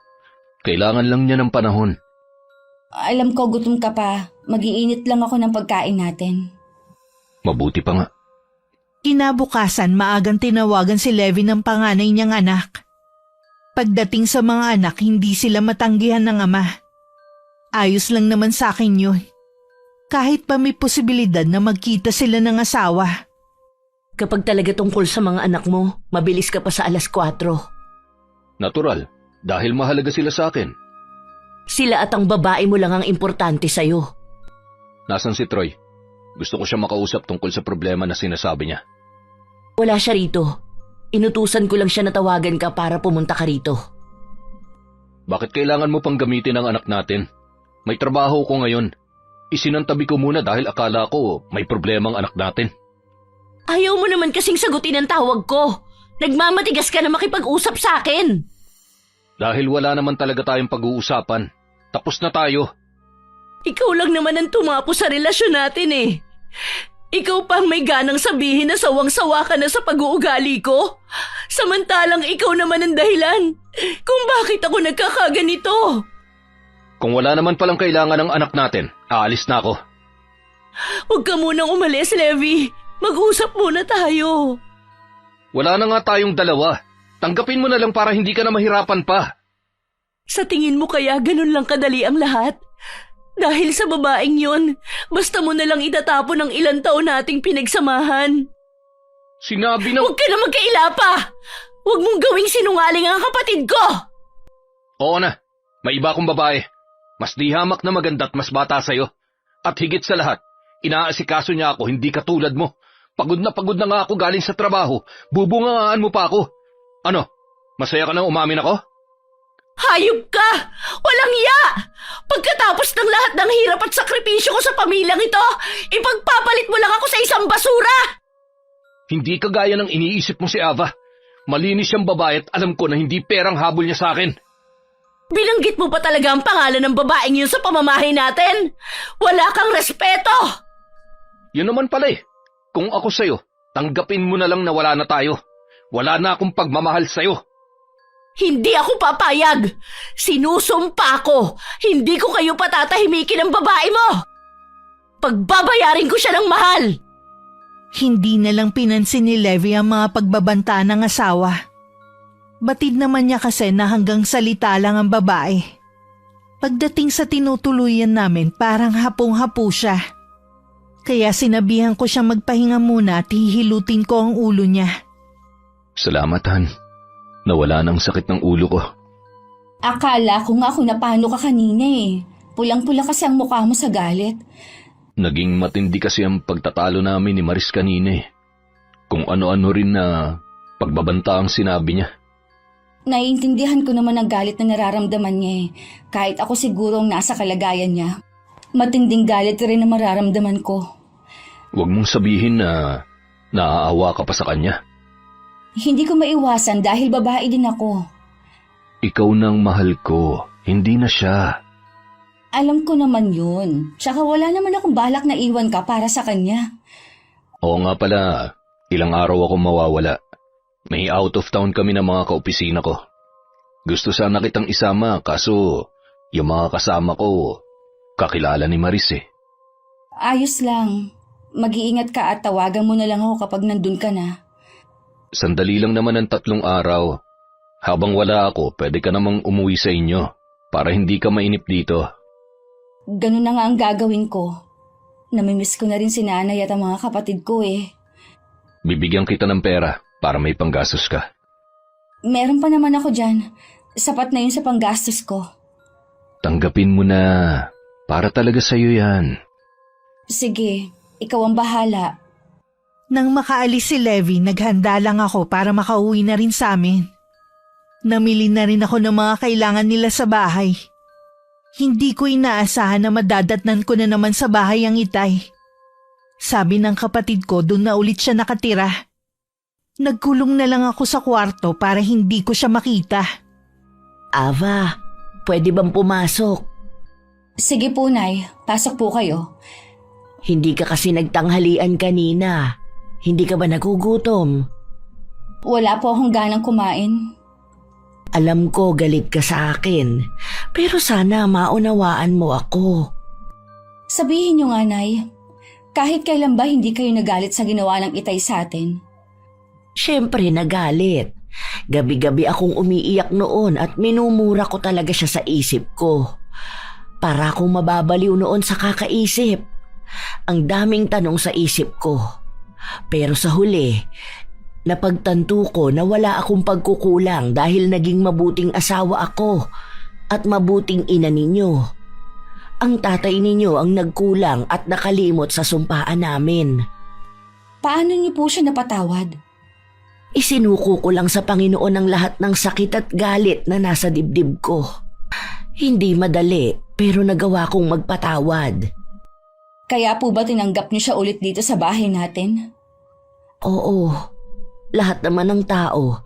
Kailangan lang niya ng panahon. Alam ko gutom ka pa. Mag-iinit lang ako ng pagkain natin. Mabuti pa nga. Kinabukasan maagang tinawagan si Levi ng panganay niyang anak. Pagdating sa mga anak, hindi sila matanggihan ng ama. Ayos lang naman sa akin yun. Kahit pa may posibilidad na magkita sila ng asawa. Kapag talaga tungkol sa mga anak mo, mabilis ka pa sa 4:00. Natural, dahil mahalaga sila sa akin. Sila at ang babae mo lang ang importante sa'yo. Nasaan si Troy? Gusto ko siya makausap tungkol sa problema na sinasabi niya. Wala siya rito. Inutusan ko lang siya na tawagan ka para pumunta ka rito. Bakit kailangan mo pang gamitin ang anak natin? May trabaho ko ngayon. Isinantabi ko muna dahil akala ko may problema ang anak natin. Ayaw mo naman kasing sagutin ang tawag ko. Nagmamatigas ka na makipag-usap sa akin. Dahil wala naman talaga tayong pag-uusapan. Tapos na tayo. Ikaw lang naman ang tumapo sa relasyon natin eh. Ikaw pang may ganang sabihin na sawang-sawa ka na sa pag-uugali ko. Samantalang ikaw naman ang dahilan kung bakit ako nagkakaganito. Kung wala naman palang kailangan ng anak natin, aalis na ako. Huwag ka munang umalis, Levi. Mag-usap muna tayo. Wala na nga tayong dalawa. Tanggapin mo na lang para hindi ka na mahirapan pa. Sa tingin mo kaya ganun lang kadali ang lahat? Dahil sa babaeng yon, basta mo na lang itatapon ang ilang taon nating pinagsamahan. Sinabi na... Huwag ka na magkaila pa! Huwag mong gawing sinungaling ang kapatid ko! Oo na, may iba akong babae. Mas di hamak na maganda at mas bata sa'yo. At higit sa lahat, inaasikaso niya ako, hindi katulad mo. Pagod na nga ako galing sa trabaho. Bubungangaan mo pa ako. Ano, masaya ka nang umamin ako? Hayop ka! Walang iya! Pagkatapos ng lahat ng hirap at sakripisyo ko sa pamilyang ito, ipagpapalit mo lang ako sa isang basura! Hindi ka gaya ng iniisip mo si Ava. Malinis siyang babae at alam ko na hindi perang habol niya sa akin. Binanggit mo pa talaga ang pangalan ng babaeng yun sa pamamahay natin? Wala kang respeto! Yun naman pala eh. Kung ako sa'yo, tanggapin mo na lang na wala na tayo. Wala na akong pagmamahal sa'yo. Hindi ako papayag! Sinusumpa ko! Hindi ko kayo patatahimikin ng babae mo! Pagbabayarin ko siya ng mahal! Hindi na lang pinansin ni Levi ang mga pagbabanta ng asawa. Batid naman niya kasi na hanggang salita lang ang babae. Pagdating sa tinutuluyan namin, parang hapong-hapo siya. Kaya sinabihan ko siya magpahinga muna at hihilutin ko ang ulo niya. Salamat, Han. Nawala ng sakit ng ulo ko. Akala ko nga kung napano ka kanina eh. Pulang-pula kasi ang mukha mo sa galit. Naging matindi kasi ang pagtatalo namin ni Maris kanina eh. Kung ano-ano rin na pagbabanta ang sinabi niya. Naiintindihan ko naman ang galit na nararamdaman niya eh. Kahit ako siguro ang nasa kalagayan niya. Matinding galit rin na mararamdaman ko. Huwag mong sabihin na naaawa ka pa sa kanya. Hindi ko maiwasan dahil babae din ako. Ikaw nang mahal ko, hindi na siya. Alam ko naman yun. Tsaka wala naman akong balak na iwan ka para sa kanya. Oo nga pala, ilang araw ako mawawala. May out of town kami ng mga kaopisina ko. Gusto sana kitang isama kaso yung mga kasama ko, kakilala ni Maris eh. Ayos lang. Mag-iingat ka at tawagan mo na lang ako kapag nandun ka na. Sandali lang naman ang 3 araw. Habang wala ako, pwede ka namang umuwi sa inyo para hindi ka mainip dito. Ganun na nga ang gagawin ko. Namimiss ko na rin si nanay at ang mga kapatid ko eh. Bibigyan kita ng pera para may panggastos ka. Meron pa naman ako dyan. Sapat na yun sa panggastos ko. Tanggapin mo na. Para talaga sa'yo yan. Sige, ikaw ang bahala. Nang makaalis si Levi, naghanda lang ako para makauwi na rin sa amin. Namili na rin ako ng mga kailangan nila sa bahay. Hindi ko inaasahan na madadatnan ko na naman sa bahay ang Itay. Sabi ng kapatid ko, doon na ulit siya nakatira. Nagkulong na lang ako sa kwarto para hindi ko siya makita. Ava, pwede bang pumasok? Sige po, Nay. Pasok po kayo. Hindi ka kasi nagtanghalian kanina. Hindi ka ba nagugutom? Wala po akong ganang kumain. Alam ko galit ka sa akin, pero sana maunawaan mo ako. Sabihin niyo nga, Nay. Kahit kailan ba hindi kayo nagalit sa ginawa ng Itay sa atin? Siyempre nagalit. Gabi-gabi akong umiiyak noon at minumura ko talaga siya sa isip ko. Para akong mababaliw noon sa kakaisip. Ang daming tanong sa isip ko. Pero sa huli, napagtanto ko na wala akong pagkukulang dahil naging mabuting asawa ako at mabuting ina ninyo. Ang tatay ninyo ang nagkulang at nakalimot sa sumpaan namin. Paano niyo po siya napatawad? Isinuko ko lang sa Panginoon ang lahat ng sakit at galit na nasa dibdib ko. Hindi madali pero nagawa kong magpatawad. Kaya po ba tinanggap niyo siya ulit dito sa bahay natin? Oo, lahat naman ng tao,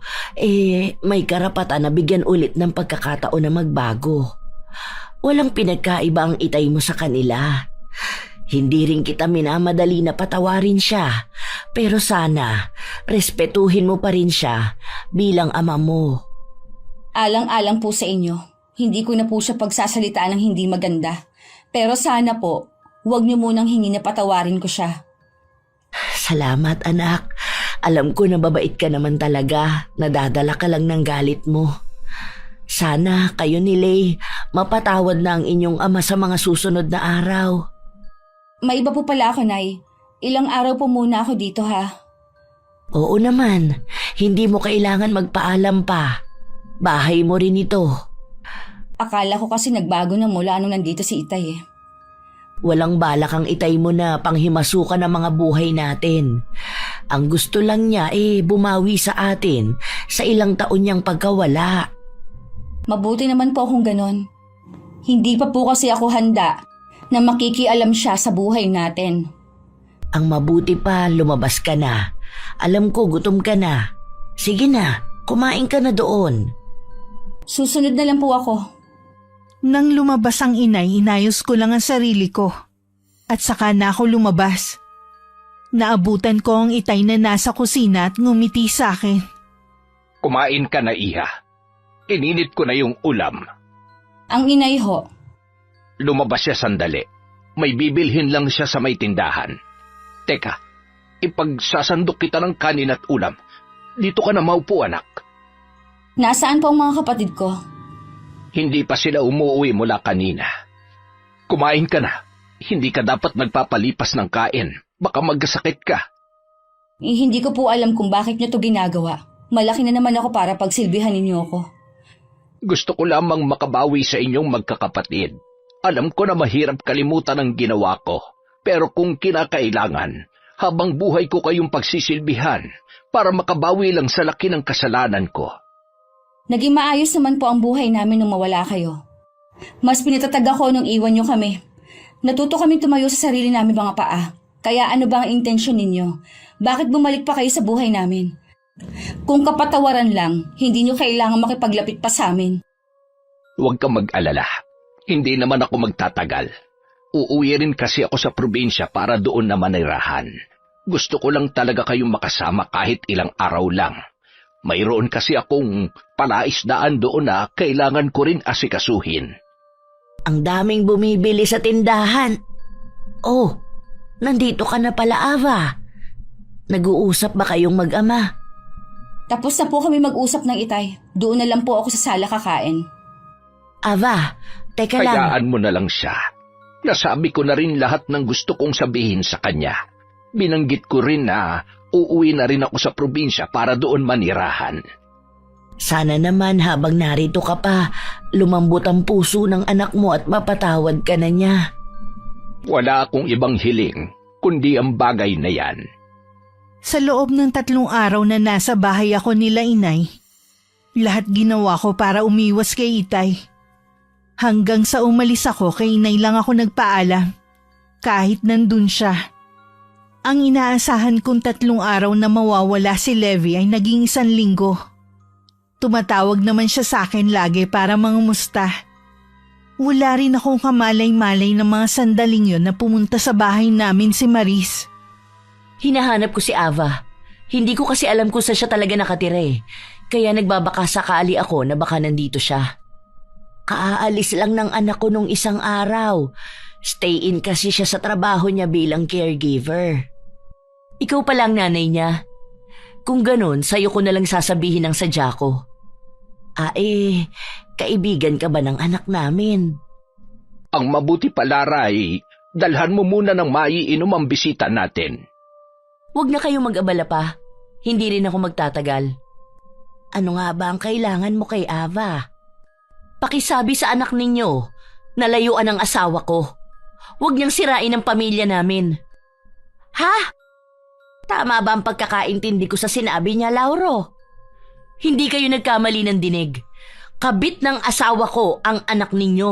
may karapatan na bigyan ulit ng pagkakataon na magbago. Walang pinagkaiba ang Itay mo sa kanila. Hindi rin kita minamadali na patawarin siya, pero sana respetuhin mo pa rin siya bilang ama mo. Alang-alang po sa inyo. Hindi ko na po siya pagsasalitaan ng hindi maganda. Pero sana po, huwag niyo munang hingi na patawarin ko siya. Salamat anak. Alam ko na babait ka naman talaga. Nadadala ka lang ng galit mo. Sana kayo ni Lay mapatawad na ang inyong ama sa mga susunod na araw. May iba po pala ako, Nay. Ilang araw po muna ako dito, ha? Oo naman. Hindi mo kailangan magpaalam pa. Bahay mo rin ito. Akala ko kasi nagbago na mula nung nandito si Itay eh. Walang balak ang Itay mo na panghimasukan ng mga buhay natin. Ang gusto lang niya bumawi sa atin sa ilang taon niyang pagkawala. Mabuti naman po akong ganon. Hindi pa po kasi ako handa na makikialam siya sa buhay natin. Ang mabuti pa, lumabas ka na. Alam ko, gutom ka na. Sige na, kumain ka na doon. Susunod na lang po ako. Nang lumabas ang inay, inayos ko lang ang sarili ko. At saka na ako lumabas. Naabutan ko ang Itay na nasa kusina at ngumiti sa akin. Kumain ka na, Iha. Ininit ko na yung ulam. Ang inay ho. Lumabas siya sandali. May bibilhin lang siya sa may tindahan. Teka, ipagsasandok kita ng kanin at ulam. Dito ka na maupo, anak. Nasaan po ang mga kapatid ko? Hindi pa sila umuwi mula kanina. Kumain ka na. Hindi ka dapat nagpapalipas ng kain. Baka magkasakit ka. Hindi ko po alam kung bakit niyo to ginagawa. Malaki na naman ako para pagsilbihan ninyo ako. Gusto ko lamang makabawi sa inyong magkakapatid. Alam ko na mahirap kalimutan ang ginawa ko. Pero kung kinakailangan, habang buhay ko kayong pagsisilbihan para makabawi lang sa laki ng kasalanan ko. Naging maayos naman po ang buhay namin nung mawala kayo. Mas pinatatag ako nung iwan niyo kami. Natuto kami tumayo sa sarili namin mga paa. Kaya ano ba ang intensyon ninyo? Bakit bumalik pa kayo sa buhay namin? Kung kapatawaran lang, hindi niyo kailangan makipaglapit pa sa amin. Huwag kang mag-alala. Hindi naman ako magtatagal. Uuwi rin kasi ako sa probinsya para doon na manirahan. Gusto ko lang talaga kayong makasama kahit ilang araw lang. Mayroon kasi akong palaisdaan doon na kailangan ko rin asikasuhin. Ang daming bumibili sa tindahan. Oh, nandito ka na pala, Ava. Nag-uusap ba kayong mag-ama? Tapos na po kami mag-usap ng Itay. Doon na lang po ako sa sala kakain. Ava, teka lang. Hayaan mo na lang siya. Nasabi ko na rin lahat ng gusto kong sabihin sa kanya. Binanggit ko rin na uuwi na rin ako sa probinsya para doon manirahan. Sana naman habang narito ka pa, lumambot ang puso ng anak mo at mapatawad ka na niya. Wala akong ibang hiling, kundi ang bagay na yan. Sa loob ng 3 araw na nasa bahay ako nila inay, lahat ginawa ko para umiwas kay Itay. Hanggang sa umalis ako kay inay lang ako nagpaalam, kahit nandun siya. Ang inaasahan kong 3 araw na mawawala si Levi ay naging 1 linggo. Tumatawag naman siya sa akin lagi para mangumusta. Wala rin akong kamalay-malay ng mga sandaling yon na pumunta sa bahay namin si Maris. Hinahanap ko si Ava. Hindi ko kasi alam kung saan siya talaga nakatira eh. Kaya nagbabaka sakali ako na baka nandito siya. Kaaalis lang ng anak ko nung isang araw. Stay in kasi siya sa trabaho niya bilang caregiver. Ikaw pa lang nanay niya. Kung ganun, sa'yo ko nalang sasabihin ang sadya ko. Kaibigan ka ba ng anak namin? Ang mabuti pala, Ray, dalhan mo muna ng maiinom ang bisita natin. Huwag na kayong mag-abala pa. Hindi rin ako magtatagal. Ano nga ba ang kailangan mo kay Ava? Pakisabi sa anak ninyo na layuan ang asawa ko. Huwag niyang sirain ang pamilya namin. Ha? Tama ba ang pagkakaintindi ko sa sinabi niya, Lauro? Hindi kayo nagkamali ng dinig. Kabit ng asawa ko ang anak ninyo.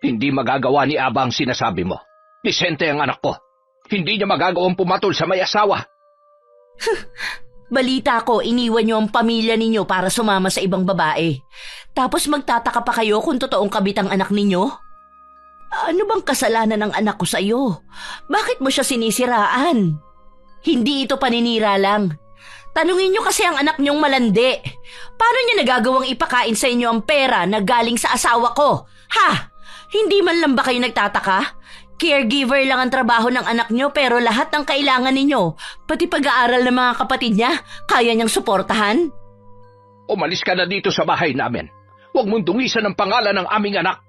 Hindi magagawa ni Aba ang sinasabi mo. Disente ang anak ko. Hindi niya magagawang pumatol sa may asawa. Balita ko, iniwan niyo ang pamilya ninyo para sumama sa ibang babae. Tapos magtataka pa kayo kung totoong kabit ang anak ninyo? Ano bang kasalanan ng anak ko sa iyo? Bakit mo siya sinisiraan? Hindi ito paninira lang. Tanungin niyo kasi ang anak niyong malandi. Paano niya nagagawang ipakain sa inyo ang pera na galing sa asawa ko? Ha? Hindi man lang ba kayo nagtataka? Caregiver lang ang trabaho ng anak niyo pero lahat ng kailangan ninyo, pati pag-aaral ng mga kapatid niya, kaya niyang suportahan? Umalis ka na dito sa bahay namin. Huwag mong dungisan ang pangalan ng aming anak.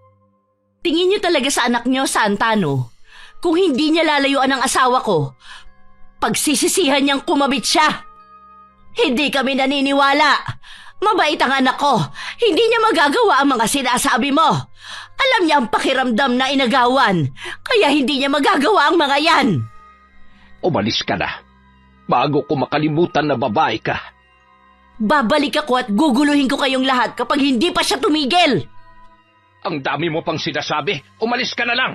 Tingin niyo talaga sa anak niyo, Santano. Kung hindi niya lalayuan ang asawa ko, pagsisisihan niyang kumabit siya. Hindi kami naniniwala. Mabait ang anak ko. Hindi niya magagawa ang mga sinasabi mo. Alam niya ang pakiramdam na inagawan, kaya hindi niya magagawa ang mga yan. Umalis ka na, bago ko makalimutan na babae ka. Babalik ako at guguluhin ko kayong lahat kapag hindi pa siya tumigil. Ang dami mo pang sinasabi, umalis ka na lang.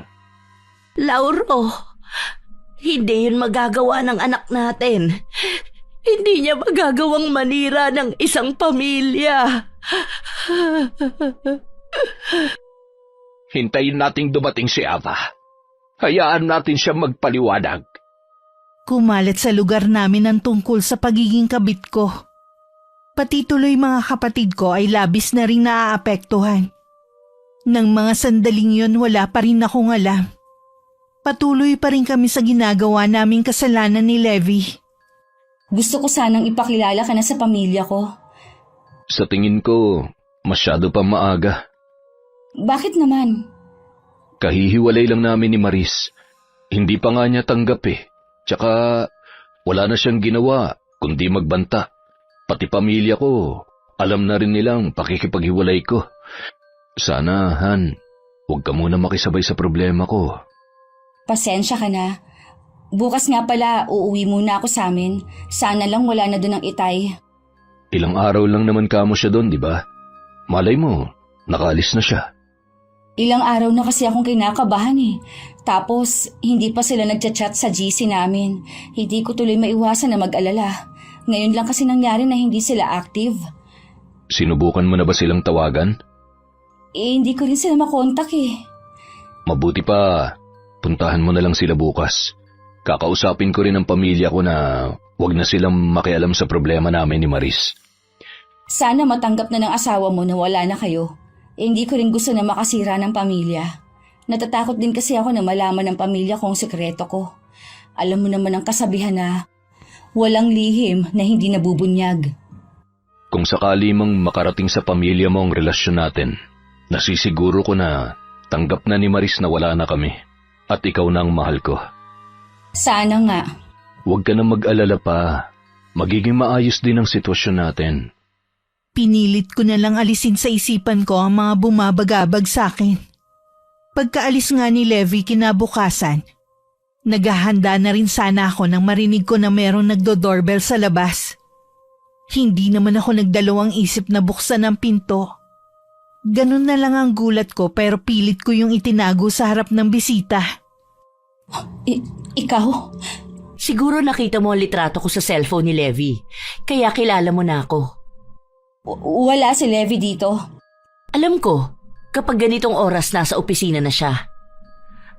Lauro, hindi yun magagawa ng anak natin. Hindi niya magagawang manira ng isang pamilya. Hintayin nating dumating si Ava. Hayaan natin siya magpaliwanag. Kumalat sa lugar namin ang tungkol sa pagiging kabit ko. Pati tuloy mga kapatid ko ay labis na rin naaapektuhan. Nang mga sandaling yun, wala pa rin akong alam. Patuloy pa rin kami sa ginagawa naming kasalanan ni Levi. Gusto ko sanang ipakilala ka na sa pamilya ko. Sa tingin ko, masyado pa maaga. Bakit naman? Kahihiwalay lang namin ni Maris. Hindi pa nga niya tanggap eh. Tsaka wala na siyang ginawa kundi magbanta. Pati pamilya ko, alam na rin nilang pakikipaghiwalay ko. Sana, Han, huwag ka muna makisabay sa problema ko. Pasensya ka na. Bukas nga pala, uuwi muna ako sa amin. Sana lang wala na doon ang itay. Ilang araw lang naman kamo siya doon, di ba? Malay mo, nakaalis na siya. Ilang araw na kasi akong kinakabahan eh. Tapos, hindi pa sila nagchat-chat sa GC namin. Hindi ko tuloy maiwasan na mag-alala. Ngayon lang kasi nangyari na hindi sila active. Sinubukan mo na ba silang tawagan? Hindi ko rin sila makontak eh. Mabuti pa, puntahan mo na lang sila bukas. Kakausapin ko rin ang pamilya ko na wag na silang makialam sa problema namin ni Maris. Sana matanggap na ng asawa mo na wala na kayo. Hindi ko rin gusto na makasira ng pamilya. Natatakot din kasi ako na malaman ng pamilya ko ang sekreto ko. Alam mo naman ang kasabihan na walang lihim na hindi nabubunyag. Kung sakali mang makarating sa pamilya mo ang relasyon natin, nasisiguro ko na tanggap na ni Maris na wala na kami at ikaw na ang mahal ko. Sana nga. Huwag ka na mag-alala pa. Magiging maayos din ang sitwasyon natin. Pinilit ko na lang alisin sa isipan ko ang mga bumabagabag sa akin. Pagkaalis nga ni Levi kinabukasan, naghahanda na rin sana ako nang marinig ko na merong nagdo-doorbell sa labas. Hindi naman ako nagdalawang isip na buksan ang pinto. Ganun na lang ang gulat ko pero pilit ko yung itinago sa harap ng bisita. Ikaw? Siguro nakita mo ang litrato ko sa cellphone ni Levi, kaya kilala mo na ako. Wala si Levi dito. Alam ko, kapag ganitong oras nasa opisina na siya.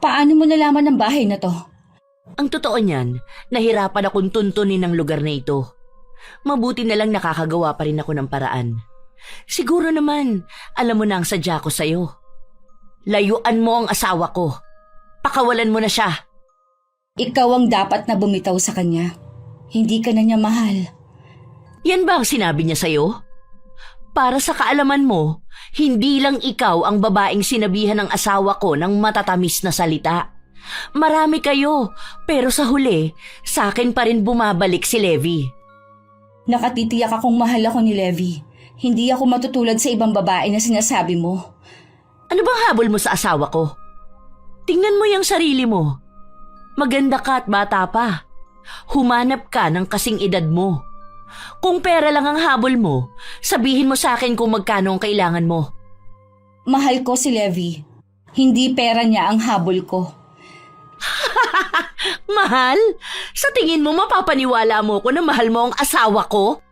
Paano mo nalaman ng bahay na to? Ang totoo niyan, nahirapan akong tuntunin ng lugar na ito. Mabuti na lang nakakagawa pa rin ako ng paraan. Siguro naman, alam mo na ang sadya ko sa'yo. Layuan mo ang asawa ko. Pakawalan mo na siya. Ikaw ang dapat na bumitaw sa kanya. Hindi ka na niya mahal. Yan ba ang sinabi niya sa'yo? Para sa kaalaman mo, hindi lang ikaw ang babaeng sinabihan ng asawa ko ng matatamis na salita. Marami kayo, pero sa huli, sa akin pa rin bumabalik si Levi. Nakatitiyak akong mahal ako ni Levi. Hindi ako matutulad sa ibang babae na sinasabi mo. Ano bang habol mo sa asawa ko? Tingnan mo yung sarili mo. Maganda ka at bata pa. Humanap ka ng kasing edad mo. Kung pera lang ang habol mo, sabihin mo sa akin kung magkano ang kailangan mo. Mahal ko si Levi. Hindi pera niya ang habol ko. Mahal? Sa tingin mo mapapaniwala mo ko na mahal mo ang asawa ko?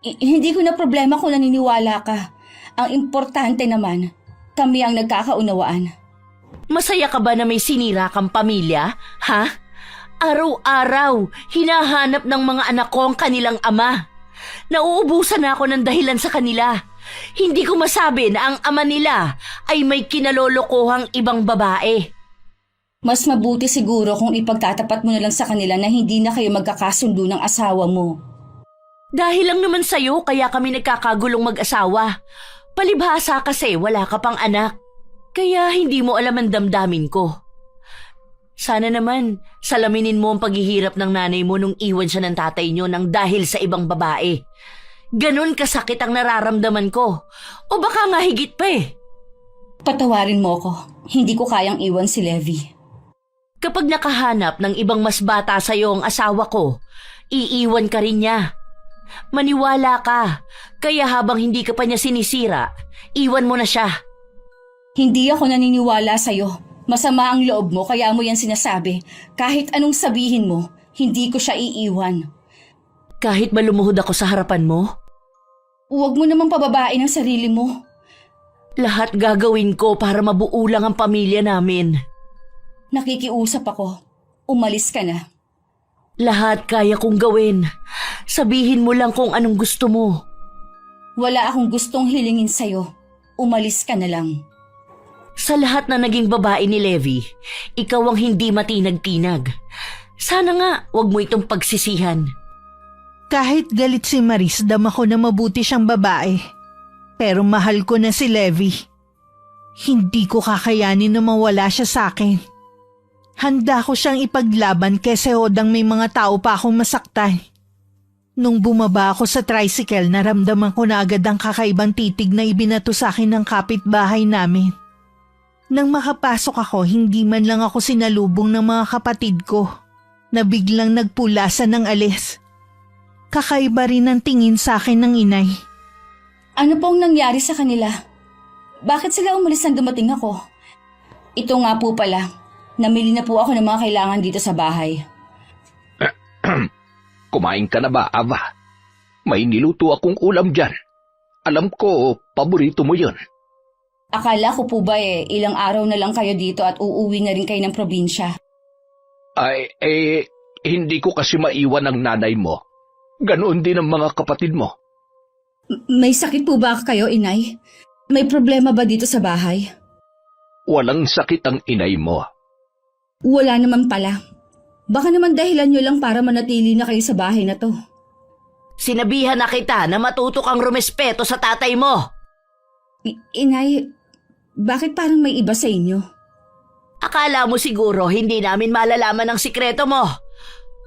Hindi ko na problema kung naniniwala ka. Ang importante naman, kami ang nagkakaunawaan. Masaya ka ba na may sinira kang pamilya? Ha? Araw-araw, hinahanap ng mga anak ko ang kanilang ama. Nauubusan na ako ng dahilan sa kanila. Hindi ko masabi na ang ama nila ay may kinalolokohang ibang babae. Mas mabuti siguro kung ipagtatapat mo na lang sa kanila na hindi na kayo magkakasundo ng asawa mo. Dahil lang naman sa'yo kaya kami nagkakagulong mag-asawa. Palibhasa kasi wala ka pang anak. Kaya hindi mo alam ang damdamin ko. Sana naman, salaminin mo ang paghihirap ng nanay mo nung iwan siya ng tatay niyo nang dahil sa ibang babae. Ganon kasakit ang nararamdaman ko. O baka nga higit pa eh. Patawarin mo ko. Hindi ko kayang iwan si Levi. Kapag nakahanap ng ibang mas bata sa'yo ang asawa ko, iiwan ka rin niya. Maniwala ka, kaya habang hindi ka pa niya sinisira, iwan mo na siya. Hindi ako naniniwala sa'yo. Masama ang loob mo kaya mo yan sinasabi. Kahit anong sabihin mo, hindi ko siya iiwan. Kahit ba lumuhod ako sa harapan mo? Huwag mo namang pababain ang sarili mo. Lahat gagawin ko para mabuo lang ang pamilya namin. Nakikiusap ako. Umalis ka na. Lahat kaya kong gawin. Sabihin mo lang kung anong gusto mo. Wala akong gustong hilingin sa'yo. Umalis ka na lang. Sa lahat na naging babae ni Levi, ikaw ang hindi matinag-tinag. Sana nga, wag mo itong pagsisihan. Kahit galit si Maris, dama ko na mabuti siyang babae. Pero mahal ko na si Levi. Hindi ko kakayanin na mawala siya sa akin. Handa ko siyang ipaglaban kaysa hodang may mga tao pa akong masaktan. Nung bumaba ako sa tricycle, naramdaman ko na agad ang kakaibang titig na ibinato sa akin ng kapitbahay namin. Nang makapasok ako, hindi man lang ako sinalubong ng mga kapatid ko na biglang nagpulasan ng alis. Kakaiba rin ang tingin sa akin ng inay. Ano pong nangyari sa kanila? Bakit sila umalis nang dumating ako? Ito nga po pala, namili na po ako ng mga kailangan dito sa bahay. Kumain ka na ba, Ava? May niluto akong ulam dyan. Alam ko, paborito mo yun. Akala ko po ba ilang araw na lang kayo dito at uuwi na rin kayo ng probinsya? Ay, hindi ko kasi maiwan ang nanay mo. Ganoon din ang mga kapatid mo. May sakit po ba kayo, inay? May problema ba dito sa bahay? Walang sakit ang inay mo. Wala naman pala. Baka naman dahilan nyo lang para manatili na kayo sa bahay na to. Sinabihan na kita na matuto kang rumespeto sa tatay mo. Inay, bakit parang may iba sa inyo? Akala mo siguro hindi namin malalaman ang sikreto mo.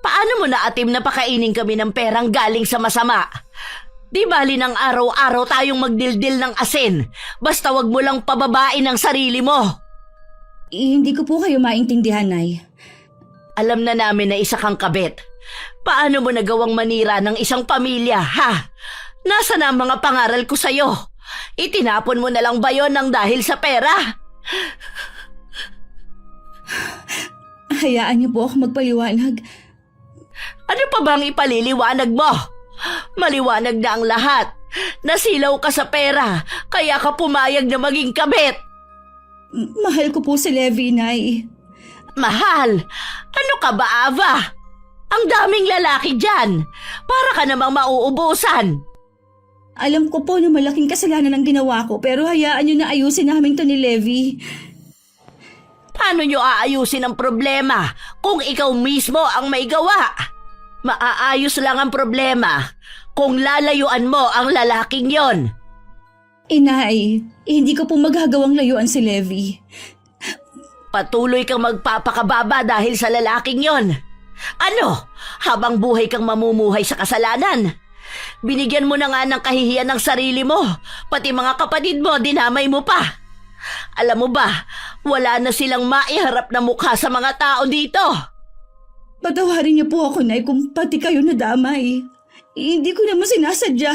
Paano mo naatim na pakainin kami ng perang galing sa masama? Di bali ng araw-araw tayong magdildil ng asin, basta wag mo lang pababain ang sarili mo. Hindi ko po kayo maintindihan, Nay. Alam na namin na isa kang kabit. Paano mo nagawang manira ng isang pamilya, ha? Nasa na ang mga pangaral ko sa'yo? Itinapon mo na lang ba yon ng dahil sa pera? Hayaan niyo po ako magpaliwanag. Ano pa bang ipaliliwanag mo? Maliwanag na ang lahat. Nasilaw ka sa pera, kaya ka pumayag na maging kabit. Mahal ko po si Levi, Nay. Mahal? Ano ka ba, Ava? Ang daming lalaki dyan. Para ka namang mauubusan. Alam ko po na malaking kasalanan ang ginawa ko, pero hayaan niyo na ayusin namin to ni Levi. Paano nyo aayusin ang problema kung ikaw mismo ang may gawa? Maaayos lang ang problema kung lalayuan mo ang lalaking yon. Inay, hindi ko po magagawang layuan si Levi. Patuloy kang magpapakababa dahil sa lalaking yon. Ano? Habang buhay kang mamumuhay sa kasalanan. Binigyan mo na nga ng kahihiyan ng sarili mo. Pati mga kapatid mo, dinamay mo pa. Alam mo ba, wala na silang maiharap na mukha sa mga tao dito. Patawarin niyo po ako, Nay, kung pati kayo nadamay. Hindi ko naman sinasadya.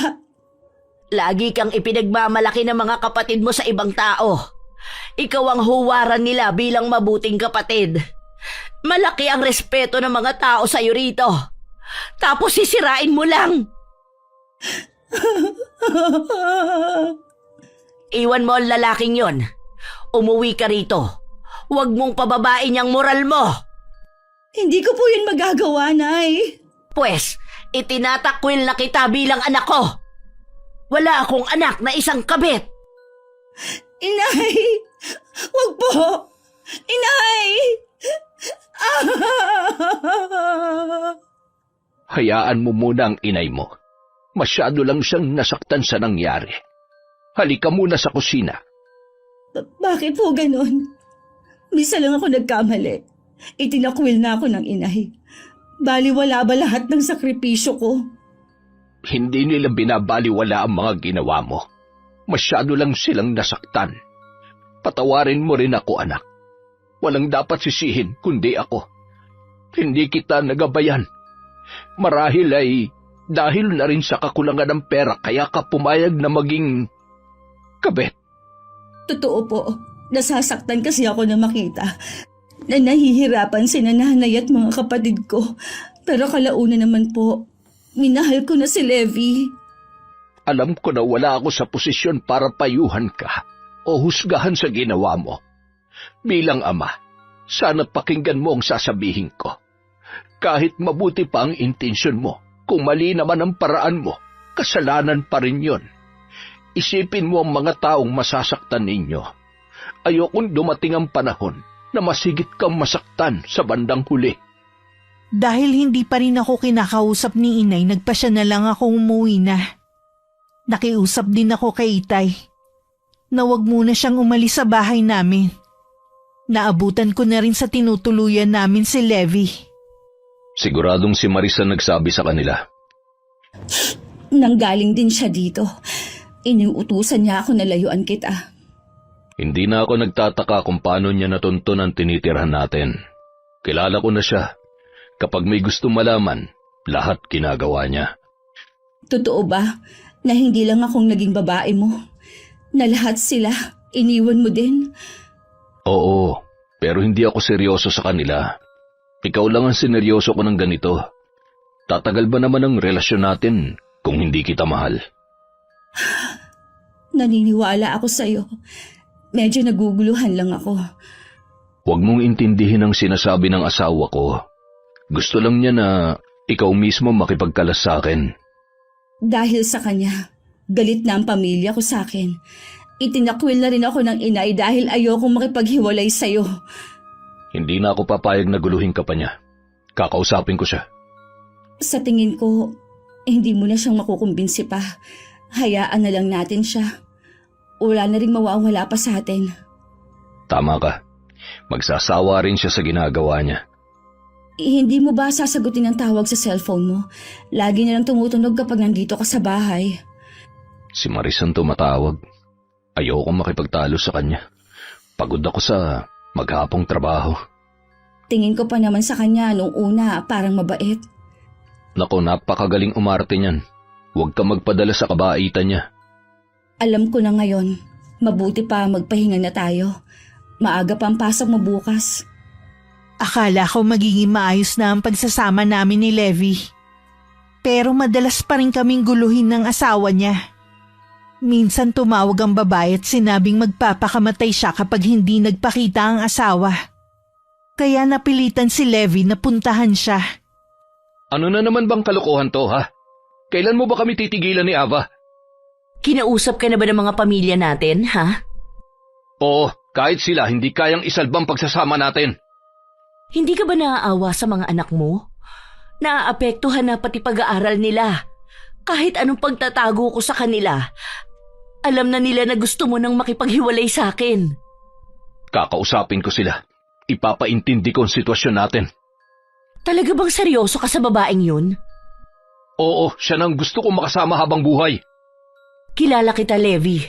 Lagi kang ipinagmamalaki ng mga kapatid mo sa ibang tao. Ikaw ang huwaran nila bilang mabuting kapatid. Malaki ang respeto ng mga tao sa iyo rito. Tapos sisirain mo lang. Iwan mo ang lalaking yon. Umuwi ka rito. Huwag mong pababain ang moral mo. Hindi ko po yun magagawa, Nay. Pwes, itinatakwil na kita bilang anak ko. Wala akong anak na isang kabit. Inay! Wag po! Inay! Hayaan mo muna ang inay mo. Masyado lang siyang nasaktan sa nangyari. Halika muna sa kusina. Bakit po ganon? Misa lang ako nagkamali. Itinakwil na ako ng inay. Baliwala ba lahat ng sakripisyo ko? Hindi nila binabaliwala ang mga ginawa mo. Masyado lang silang nasaktan. Patawarin mo rin ako, anak. Walang dapat sisihin kundi ako. Hindi kita nagabayan. Marahil ay dahil na rin sa kakulangan ng pera kaya ka pumayag na maging kabet. Totoo po. Nasasaktan kasi ako na makita na nahihirapan si nanay at mga kapatid ko. Pero kalauna naman po, minahal ko na si Levi. Alam ko na wala ako sa posisyon para payuhan ka o husgahan sa ginawa mo. Bilang ama, sana pakinggan mo ang sasabihin ko. Kahit mabuti pa ang intensyon mo, kung mali naman ang paraan mo, kasalanan pa rin yon. Isipin mo ang mga taong masasaktan ninyo. Ayokong dumating ang panahon na masigit kang masaktan sa bandang huli. Dahil hindi pa rin ako kinakausap ni inay, nagpasya na lang akong umuwi na. Nakiusap din ako kay Itay na wag muna siyang umalis sa bahay namin. Naabutan ko na rin sa tinutuluyan namin si Levi. Siguradong si Marisa nagsabi sa kanila. Nanggaling din siya dito. Iniutusan niya ako na layuan kita. Hindi na ako nagtataka kung paano niya natuntun ang tinitirhan natin. Kilala ko na siya. Kapag may gusto malaman, lahat ginagawa niya. Totoo ba na hindi lang akong naging babae mo? Na lahat sila, iniwan mo din? Oo, pero hindi ako seryoso sa kanila. Ikaw lang ang sineryoso ko ng ganito. Tatagal ba naman ang relasyon natin kung hindi kita mahal? Naniniwala ako sa'yo. Medyo naguguluhan lang ako. Huwag mong intindihin ang sinasabi ng asawa ko. Gusto lang niya na ikaw mismo makipagkalas sa akin. Dahil sa kanya, galit na ang pamilya ko sa akin. Itinakwil na rin ako ng inay dahil ayokong makipaghiwalay sa'yo. Hindi na ako papayag na guluhin ka pa niya. Kakausapin ko siya. Sa tingin ko, hindi mo na siyang makukumbinsi pa. Hayaan na lang natin siya. Wala na rin mawawala pa sa atin. Tama ka. Magsasawa rin siya sa ginagawa niya. Hindi mo ba sasagutin ang tawag sa cellphone mo? Lagi na lang tumutunog kapag nandito ka sa bahay. Si Marisan tumatawag. Ayokong makipagtalo sa kanya. Pagod ako sa maghapong trabaho. Tingin ko pa naman sa kanya nung una parang mabait. Nako, napakagaling umarte niyan. Huwag ka magpadala sa kabaitan niya. Alam ko na ngayon, mabuti pa magpahinga na tayo. Maaga pa ang pasok mo bukas. Akala ko magiging maayos na ang pagsasama namin ni Levi. Pero madalas pa rin kaming guluhin ng asawa niya. Minsan tumawag ang babae at sinabing magpapakamatay siya kapag hindi nagpakita ang asawa. Kaya napilitan si Levi na puntahan siya. Ano na naman bang kalokohan to, ha? Kailan mo ba kami titigilan ni Ava? Kinausap ka na ba ng mga pamilya natin, ha? Oo, kahit sila hindi kayang isalbang pagsasama natin. Hindi ka ba naaawa sa mga anak mo? Naaapektuhan na pati pag-aaral nila. Kahit anong pagtatago ko sa kanila, alam na nila na gusto mo nang makipaghiwalay sa akin. Kakausapin ko sila. Ipapaintindi ko ang sitwasyon natin. Talaga bang seryoso ka sa babaeng yun? Oo, siya nang gusto kong makasama habang buhay. Kilala kita, Levi.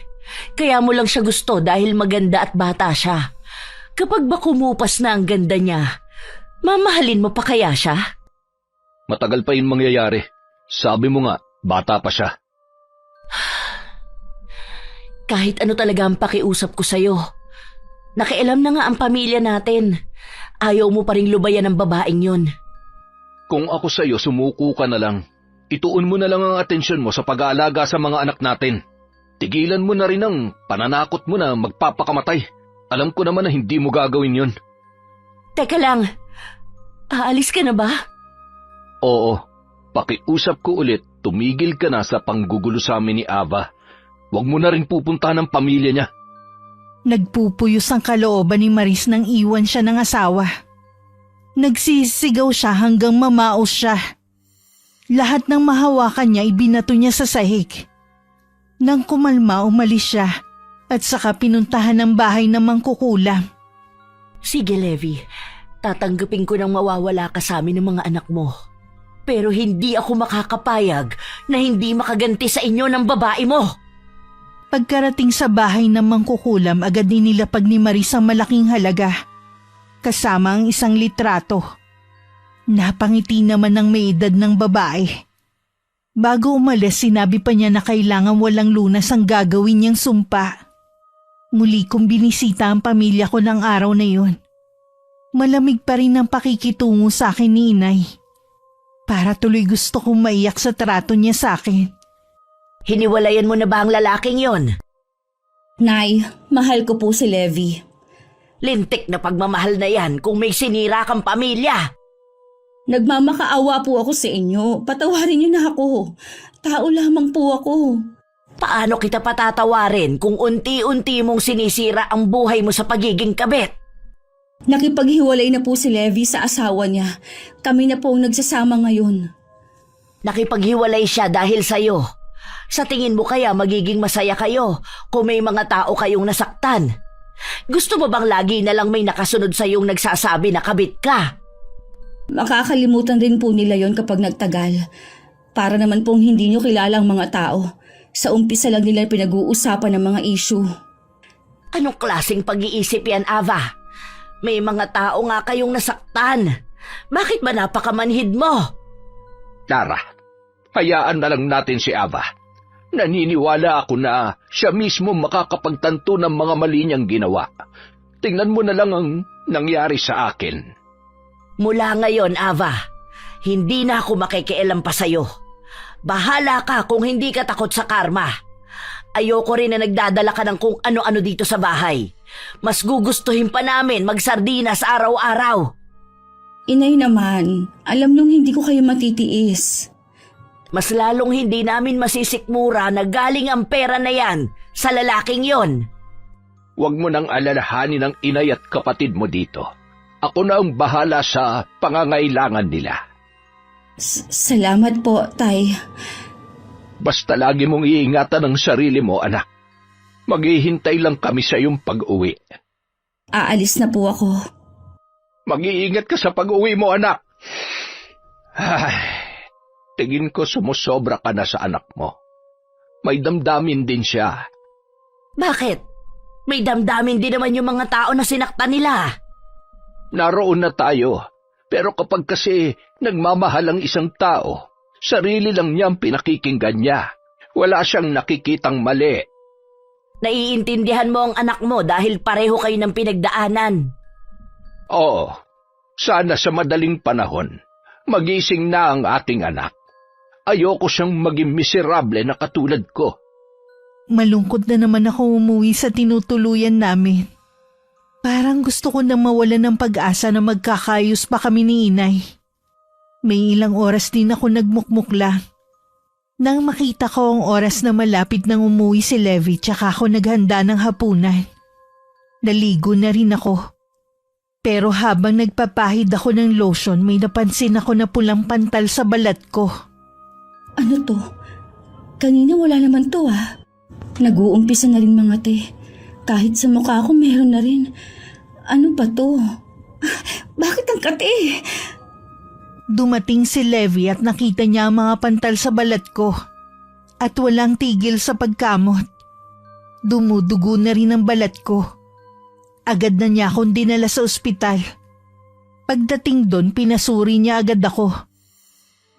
Kaya mo lang siya gusto dahil maganda at bata siya. Kapag ba kumupas na ang ganda niya, mamahalin mo pa kaya siya? Matagal pa yun mangyayari. Sabi mo nga, bata pa siya. Kahit ano talaga ang pakiusap ko sa'yo. Nakialam na nga ang pamilya natin. Ayaw mo pa ring lubayan ng babaeng yun. Kung ako sa'yo, sumuko ka na lang. Ituon mo na lang ang atensyon mo sa pag-aalaga sa mga anak natin. Tigilan mo na rin ang pananakot mo na magpapakamatay. Alam ko naman na hindi mo gagawin yun. Teka lang, aalis ka na ba? Oo, pakiusap ko ulit, tumigil ka na sa panggugulo sa amin ni Ava. Huwag mo na rin pupunta ng pamilya niya. Nagpupuyos ang kalooban ni Maris nang iwan siya ng asawa. Nagsisigaw siya hanggang mamaos siya. Lahat ng mahawakan niya ibinato niya sa sahig. Nang kumalma, umalis siya at saka pinuntahan ng bahay ng mangkukulam. Sige, Levi. Tatanggapin ko nang mawawala ka sa amin ng mga anak mo. Pero hindi ako makakapayag na hindi makaganti sa inyo ng babae mo. Pagkarating sa bahay ng mangkukulam, agad nilapag ni Maris ang malaking halaga. Kasama ang isang litrato. Napangiti naman ng may edad ng babae. Bago umalis, sinabi pa niya na kailangan walang lunas ang gagawin niyang sumpa. Muli kong binisita ang pamilya ko ng araw na yun. Malamig pa rin ang pakikitungo sa akin ni Inay. Para tuloy gusto kong maiyak sa trato niya sa akin. Hiniwalayan mo na ba ang lalaking yon? Nay, mahal ko po si Levi. Lintik na pagmamahal na yan kung may sinira kang pamilya. Nagmamakaawa po ako sa inyo. Patawarin niyo na ako. Tao lamang po ako. Paano kita patatawarin kung unti-unti mong sinisira ang buhay mo sa pagiging kabit? Nakipaghiwalay na po si Levi sa asawa niya. Kami na po ang nagsasama ngayon. Nakipaghiwalay siya dahil sa'yo. Sa tingin mo kaya magiging masaya kayo kung may mga tao kayong nasaktan? Gusto mo bang lagi na lang may nakasunod sa'yong nagsasabi na kabit ka? Makakalimutan rin po nila yon kapag nagtagal. Para naman pong hindi nyo kilala ang mga tao. Sa umpisa lang nila pinag-uusapan ng mga issue. Anong klaseng pag-iisip yan, Ava? May mga tao nga kayong nasaktan. Bakit ba napakamanhid mo? Tara, hayaan na lang natin si Ava. Naniniwala ako na siya mismo makakapagtanto ng mga mali niyang ginawa. Tingnan mo na lang ang nangyari sa akin. Mula ngayon, Ava, hindi na ako makikialam pa sa'yo. Bahala ka kung hindi ka takot sa karma. Ayoko rin na nagdadala ka ng kung ano-ano dito sa bahay. Mas gugustuhin pa namin magsardinas araw-araw. Inay naman, alam nung hindi ko kayo matitiis. Mas lalong hindi namin masisikmura na galing ang pera na yan sa lalaking yon. Huwag mo nang alalahanin ang inay at kapatid mo dito. Ako na ang bahala sa pangangailangan nila. Salamat po, Tay. Basta lagi mong iingatan ang sarili mo, anak. Maghihintay lang kami sa iyong pag-uwi. Aalis na po ako. Mag-iingat ka sa pag-uwi mo, anak. Ay, tingin ko sumusobra ka na sa anak mo. May damdamin din siya. Bakit? May damdamin din naman yung mga tao na sinaktan nila. Naroon na tayo, pero kapag kasi nagmamahal ang isang tao, sarili lang niya ang pinakikinggan niya. Wala siyang nakikitang mali. Naiintindihan mo ang anak mo dahil pareho kayo ng pinagdaanan. Oo, sana sa madaling panahon, magising na ang ating anak. Ayoko siyang maging miserable na katulad ko. Malungkot na naman ako umuwi sa tinutuluyan namin. Parang gusto ko nang mawalan ng pag-asa na magkakayos pa kami ni Inay. May ilang oras din ako nagmukmuk lang. Nang makita ko ang oras na malapit nang umuwi si Levi, tsaka ako naghanda ng hapunan. Naligo na rin ako. Pero habang nagpapahid ako ng lotion, may napansin ako na pulang pantal sa balat ko. Ano to? Kanina wala naman to ah. Nag-uumpisa na rin mga te. Kahit sa mukha ko meron na rin. Ano ba to? Bakit ang kate? Dumating si Levi at nakita niya ang mga pantal sa balat ko. At walang tigil sa pagkamot. Dumudugo na rin ang balat ko. Agad na niya akong dinala sa ospital. Pagdating doon, pinasuri niya agad ako.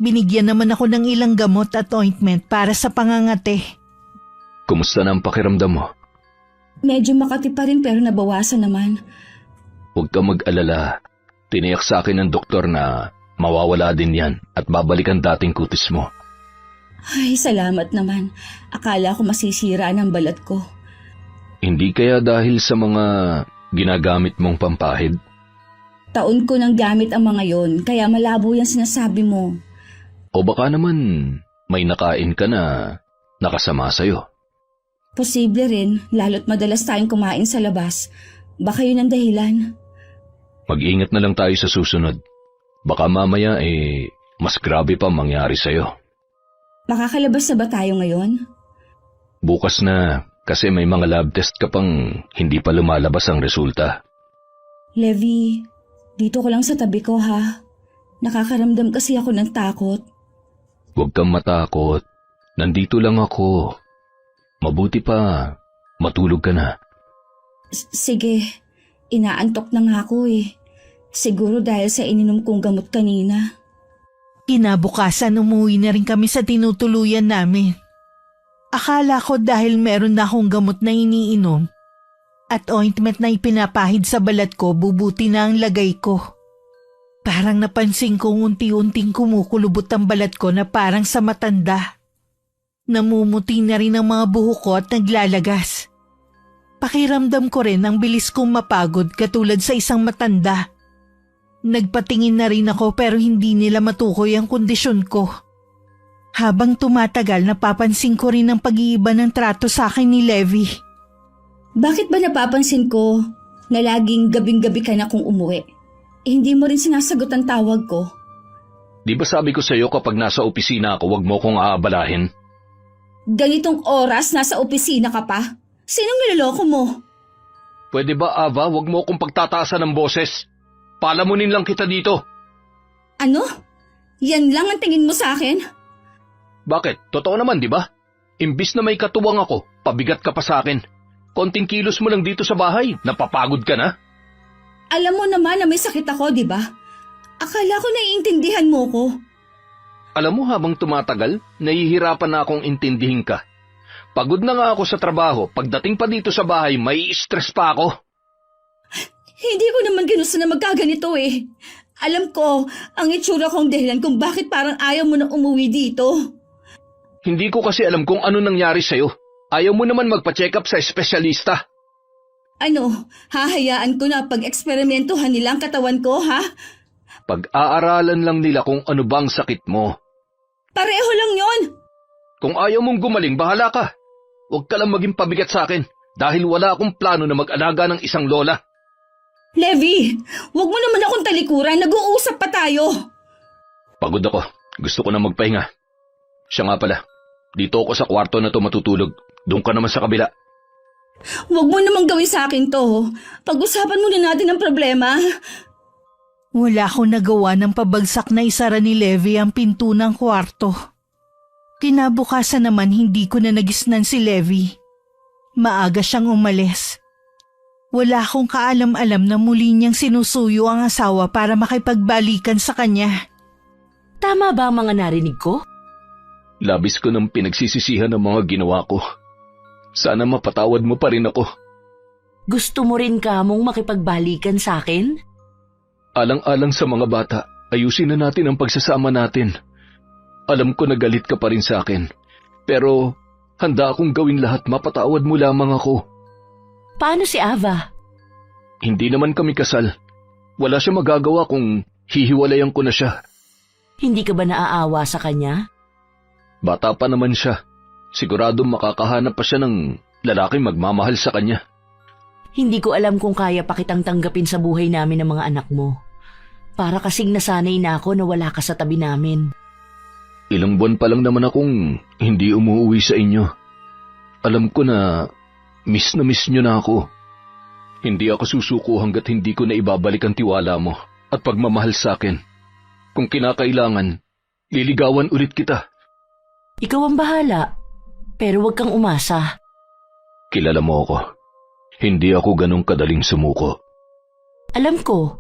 Binigyan naman ako ng ilang gamot at ointment para sa pangangate. Kumusta na ang pakiramdam mo? Medyo makati pa rin pero nabawasan naman. Huwag kang mag-alala. Tiniyak sa akin ng doktor na mawawala din yan at babalik ang dating kutis mo. Ay, salamat naman. Akala ko masisira ng balat ko. Hindi kaya dahil sa mga ginagamit mong pampahid? Taon ko nang gamit ang mga yon, kaya malabo yung sinasabi mo. O baka naman may nakain ka na nakasama sa'yo? Posible rin, lalo't madalas tayong kumain sa labas. Baka yun ang dahilan. Mag-ingat na lang tayo sa susunod. Baka mamaya mas grabe pa mangyari sa'yo. Makakalabas na ba tayo ngayon? Bukas na kasi may mga lab test ka pang hindi pa lumalabas ang resulta. Levi, dito ko lang sa tabi ko ha. Nakakaramdam kasi ako ng takot. Huwag kang matakot. Nandito lang ako. Mabuti pa, matulog ka na. Sige, inaantok na nga ako eh. Siguro dahil sa ininom kong gamot kanina. Kinabukasan umuwi na rin kami sa tinutuluyan namin. Akala ko dahil meron na akong gamot na iniinom at ointment na ipinapahid sa balat ko, bubuti na ang lagay ko. Parang napansin kong unti-unting kumukulubot ang balat ko na parang sa matanda. Namumuti na rin ang mga buhok ko at naglalagas. Pakiramdam ko rin ang bilis kong mapagod katulad sa isang matanda. Nagpatingin na rin ako pero hindi nila matukoy ang kondisyon ko. Habang tumatagal, napapansin ko rin ang pag-iiba ng trato sa akin ni Levi. Bakit ba napapansin ko na laging gabing-gabi ka na kung umuwi? Hindi mo rin sinasagot ang tawag ko. Di ba sabi ko sa'yo kapag nasa opisina ako, huwag mo kong aabalahin? Ganitong oras nasa opisina ka pa? Sinong niloloko mo? Pwede ba, Ava, huwag mo akong pagtataasan ng boses? Palamunin lang kita dito. Ano? Yan lang ang tingin mo sa akin? Bakit? Totoo naman, di ba? Imbis na may katuwang ako, pabigat ka pa sa akin. Konting kilos mo lang dito sa bahay, napapagod ka na. Alam mo naman na may sakit ako, di ba? Akala ko naiintindihan mo ko. Alam mo, habang tumatagal, nahihirapan na akong intindihin ka. Pagod na nga ako sa trabaho, pagdating pa dito sa bahay, may stress pa ako. Hindi ko naman ginusto na magkaganito eh. Alam ko, ang itsura kong dahilan kung bakit parang ayaw mo na umuwi dito. Hindi ko kasi alam kung ano nangyari sa'yo. Ayaw mo naman magpa-check up sa espesyalista. Ano, hahayaan ko na pag-eksperimentuhan nila ang katawan ko, ha? Pag-aaralan lang nila kung ano bang sakit mo. Pareho lang yon. Kung ayaw mong gumaling, bahala ka. Huwag ka lang maging pabigat sa akin dahil wala akong plano na mag-alaga ng isang lola. Levi, wag mo naman akong talikuran. Nag-uusap pa tayo. Pagod ako. Gusto ko na magpahinga. Siya nga pala. Dito ako sa kwarto na to matutulog. Doon ka naman sa kabila. Wag mo namang gawin sa akin to. Pag-usapan muna natin ang problema. Wala akong nagawa ng pabagsak na isara ni Levi ang pinto ng kwarto. Kinabukasan naman hindi ko na nagisnan si Levi. Maaga siyang umalis. Wala akong kaalam-alam na muli niyang sinusuyo ang asawa para makipagbalikan sa kanya. Tama ba ang mga narinig ko? Labis ko nang pinagsisisihan ang mga ginawa ko. Sana mapatawad mo pa rin ako. Gusto mo rin kamong makipagbalikan sa akin? Alang-alang sa mga bata, ayusin na natin ang pagsasama natin. Alam ko na galit ka pa rin sa akin. Pero handa akong gawin lahat, mapatawad mo lamang ako. Paano si Ava? Hindi naman kami kasal. Wala siya magagawa kung hihiwalayan ko na siya. Hindi ka ba naaawa sa kanya? Bata pa naman siya. Sigurado makakahanap pa siya ng lalaking magmamahal sa kanya. Hindi ko alam kung kaya pa kitang tanggapin sa buhay namin ng mga anak mo. Para kasing nasanay na ako na wala ka sa tabi namin. Ilang buwan pa lang naman akong hindi umuwi sa inyo. Alam ko na miss nyo na ako. Hindi ako susuko hanggat hindi ko na ibabalik ang tiwala mo at pagmamahal sa akin. Kung kinakailangan, liligawan ulit kita. Ikaw ang bahala, pero huwag kang umasa. Kilala mo ako. Hindi ako ganong kadaling sumuko. Alam ko,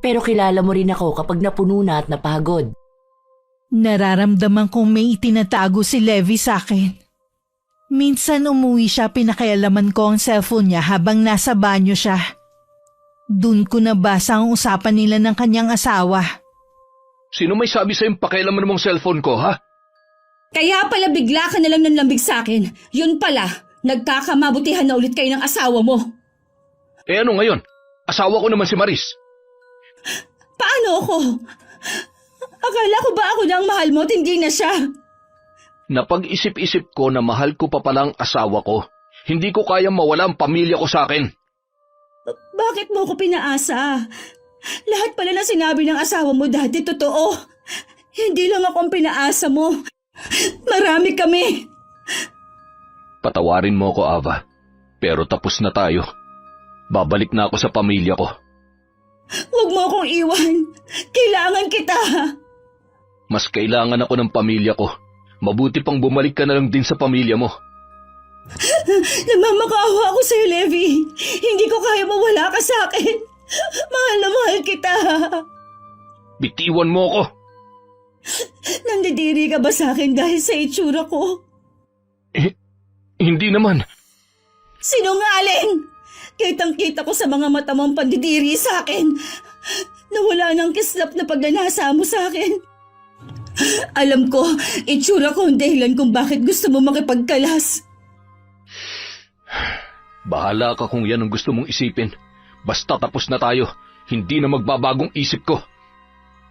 pero kilala mo rin ako kapag napuno na at napagod. Nararamdaman kong may itinatago si Levi sa akin. Minsan umuwi siya, pinakialaman ko ang cellphone niya habang nasa banyo siya. Doon ko nabasa ang usapan nila ng kanyang asawa. Sino may sabi sa'yong pakialaman mong cellphone ko, ha? Kaya pala bigla ka na lang nanlambig sa akin. Yun pala, nagkakamabutihan na ulit kayo ng asawa mo. Eh ano ngayon? Asawa ko naman si Maris. Paano ako? Akala ko ba ako na ang mahal mo at hindi na siya? Napag-isip-isip ko na mahal ko pa palang asawa ko. Hindi ko kayang mawala ang pamilya ko sa akin. Bakit mo ko pinaasa? Lahat pala na sinabi ng asawa mo dati totoo. Hindi lang ako ang pinaasa mo. Marami kami. Patawarin mo ko, Ava. Pero tapos na tayo. Babalik na ako sa pamilya ko. Huwag mo akong iwan. Kailangan kita. Mas kailangan ako ng pamilya ko. Mabuti pang bumalik ka na lang din sa pamilya mo. Nagmamakaawa ako sa'yo, Levi. Hindi ko kaya mawala ka sa akin. Mahal na mahal kita. Bitiwan mo ako. Nandidiri ka ba sa akin dahil sa itsura ko? Hindi naman. Sinungaling! Kitang-kita ko sa mga mata mo ang pandidiri sa akin. Nawala ng kislap na pagnanasa mo sa akin. Alam ko, itsura ko ang dahilan kung bakit gusto mo makipagkalas. Bahala ka kung yan ang gusto mong isipin. Basta tapos na tayo. Hindi na magbabagong isip ko.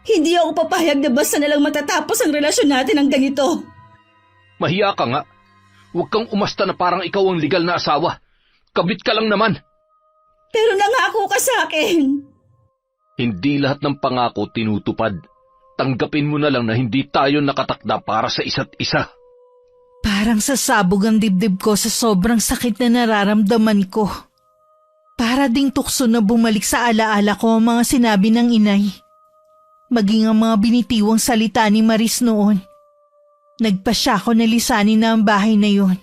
Hindi ako papayag na basta na lang matatapos ang relasyon natin ng ganito. Mahiya ka nga. Huwag kang umasta na parang ikaw ang legal na asawa. Kabit ka lang naman. Pero nangako ka sa akin. Hindi lahat ng pangako tinutupad. Tanggapin mo na lang na hindi tayo nakatakda para sa isa't isa. Parang sasabog ang dibdib ko sa sobrang sakit na nararamdaman ko. Para ding tukso na bumalik sa alaala ko ang mga sinabi ng inay. Maging ang mga binitiwang salita ni Maris noon. Nagpasya ko na lisanin na ang bahay na yun.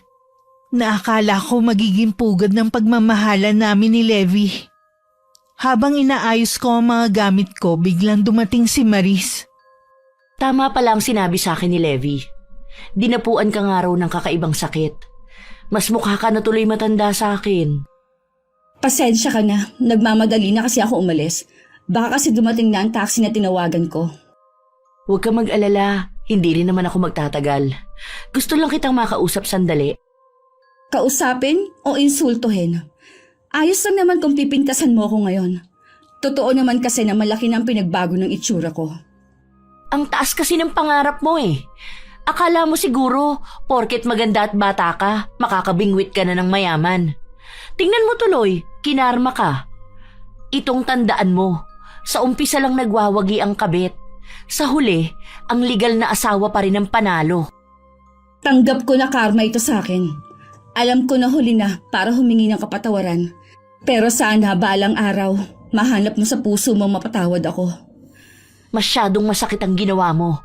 Naakala ko magiging pugad ng pagmamahalan namin ni Levi. Habang inaayos ko ang mga gamit ko, biglang dumating si Maris. Tama pala ang sinabi sa akin ni Levi. Dinapuan ka nga raw ng kakaibang sakit. Mas mukha ka na tuloy matanda sa akin. Pasensya ka na. Nagmamadali na kasi ako umalis. Baka kasi dumating na ang taxi na tinawagan ko. Huwag ka mag-alala. Hindi rin naman ako magtatagal. Gusto lang kitang makausap sandali. Kausapin o insultuhin? Ayos lang naman kung pipintasan mo ako ngayon. Totoo naman kasi na malaki na ang pinagbago ng itsura ko. Ang taas kasi ng pangarap mo eh. Akala mo siguro, porket maganda at bata ka, makakabingwit ka na ng mayaman. Tingnan mo tuloy, kinarma ka. Itong tandaan mo, sa umpisa lang nagwawagi ang kabit. Sa huli, ang legal na asawa pa rin ang panalo. Tanggap ko na karma ito sa akin. Alam ko na huli na para humingi ng kapatawaran. Pero sana balang araw, mahanap mo sa puso mo mapatawad ako. Masyadong masakit ang ginawa mo.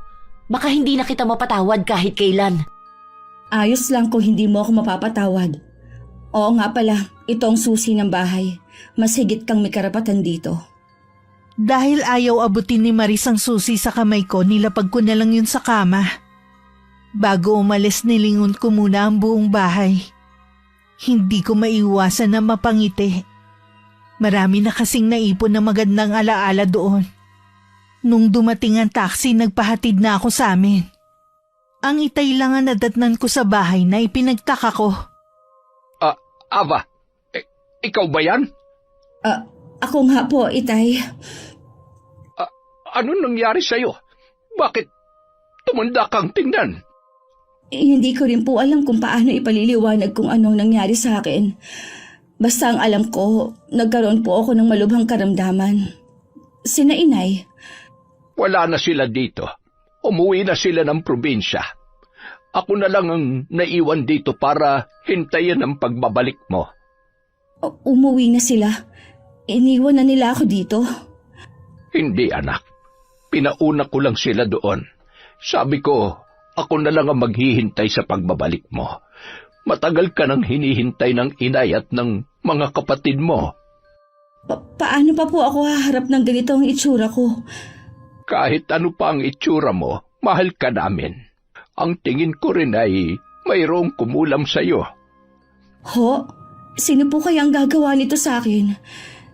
Baka hindi na kita mapatawad kahit kailan. Ayos lang kung hindi mo ako mapapatawad. Oo nga pala, ito ang susi ng bahay. Mas higit kang may karapatan dito. Dahil ayaw abutin ni Maris ang susi sa kamay ko, nilapag ko na lang yun sa kama. Bago umalis, nilingon ko muna ang buong bahay. Hindi ko maiwasan na mapangiti. Marami na kasing naipon na magandang alaala doon. Nung dumating ang taxi, nagpahatid na ako sa amin. Ang itay lang ang nadatnan ko sa bahay na ipinagtaka ko. Ava, ikaw ba yan? Ako nga po, Itay. Ano nangyari sa'yo? Bakit tumanda kang tingnan? Hindi ko rin po alam kung paano ipaliliwanag kung anong nangyari sa akin. Basta ang alam ko, nagkaroon po ako ng malubhang karamdaman. Sina inay, Wala na sila dito. Umuwi na sila ng probinsya. Ako na lang ang naiwan dito para hintayin ang pagbabalik mo. umuwi na sila. Iniwan na nila ako dito. Hindi, anak. Pinauna ko lang sila doon. Sabi ko, ako na lang ang maghihintay sa pagbabalik mo. Matagal ka nang hinihintay ng inay at ng mga kapatid mo. Paano pa po ako haharap ng ganito ang itsura ko? Kahit ano pa ang itsura mo, mahal ka namin. Ang tingin ko rin ay mayroong kumulam sa'yo. Ho? Sino po kaya ang gagawa nito sa akin?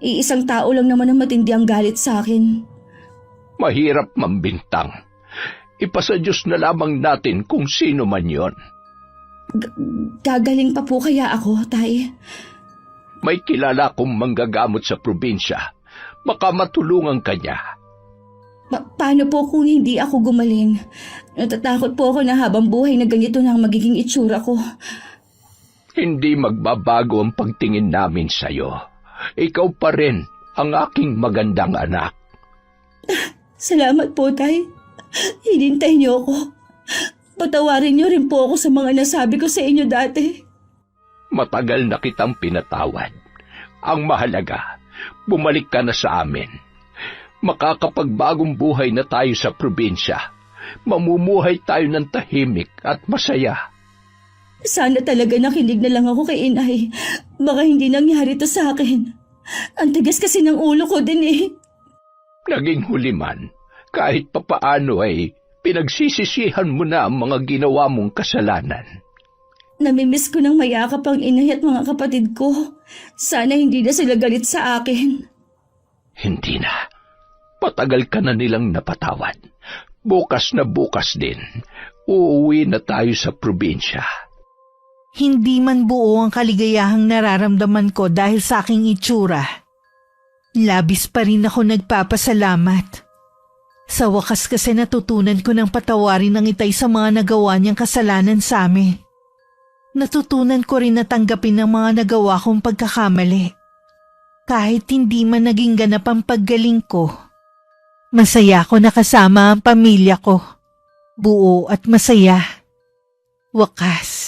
Iisang tao lang naman ang matindi ang galit sa akin. Mahirap mambintang. Ipasa Diyos na lamang natin kung sino man yon. Gagaling pa po kaya ako, tay? May kilala kong manggagamot sa probinsya. Baka matulungan ka niya. Paano po kung hindi ako gumaling? Natatakot po ako na habang buhay na ganito na ang magiging itsura ko. Hindi magbabago ang pagtingin namin sa'yo. Ikaw pa rin ang aking magandang anak. Salamat po, tay. Hinintay niyo ako. Patawarin niyo rin po ako sa mga nasabi ko sa inyo dati. Matagal na kitang pinatawad. Ang mahalaga, bumalik ka na sa amin. Makakapagbagong buhay na tayo sa probinsya. Mamumuhay tayo ng tahimik at masaya. Sana talaga nakinig na lang ako kay inay. Baka hindi nangyari to sa akin. Ang tigas kasi ng ulo ko din eh. Naging huli man, kahit papaano ay pinagsisisihan mo na ang mga ginawa mong kasalanan. Namimiss ko ng mayakap ang inay at mga kapatid ko. Sana hindi na sila galit sa akin. Hindi na. Patagal ka na nilang napatawad. Bukas na bukas din, uuwi na tayo sa probinsya. Hindi man buo ang kaligayahang nararamdaman ko dahil sa aking itsura. Labis pa rin ako nagpapasalamat. Sa wakas kasi natutunan ko ng patawarin ng itay sa mga nagawa niyang kasalanan sa amin. Natutunan ko rin na tanggapin ang mga nagawa kong pagkakamali. Kahit hindi man naging ganap ang paggaling ko, masaya ko na kasama ang pamilya ko. Buo at masaya. Wakas.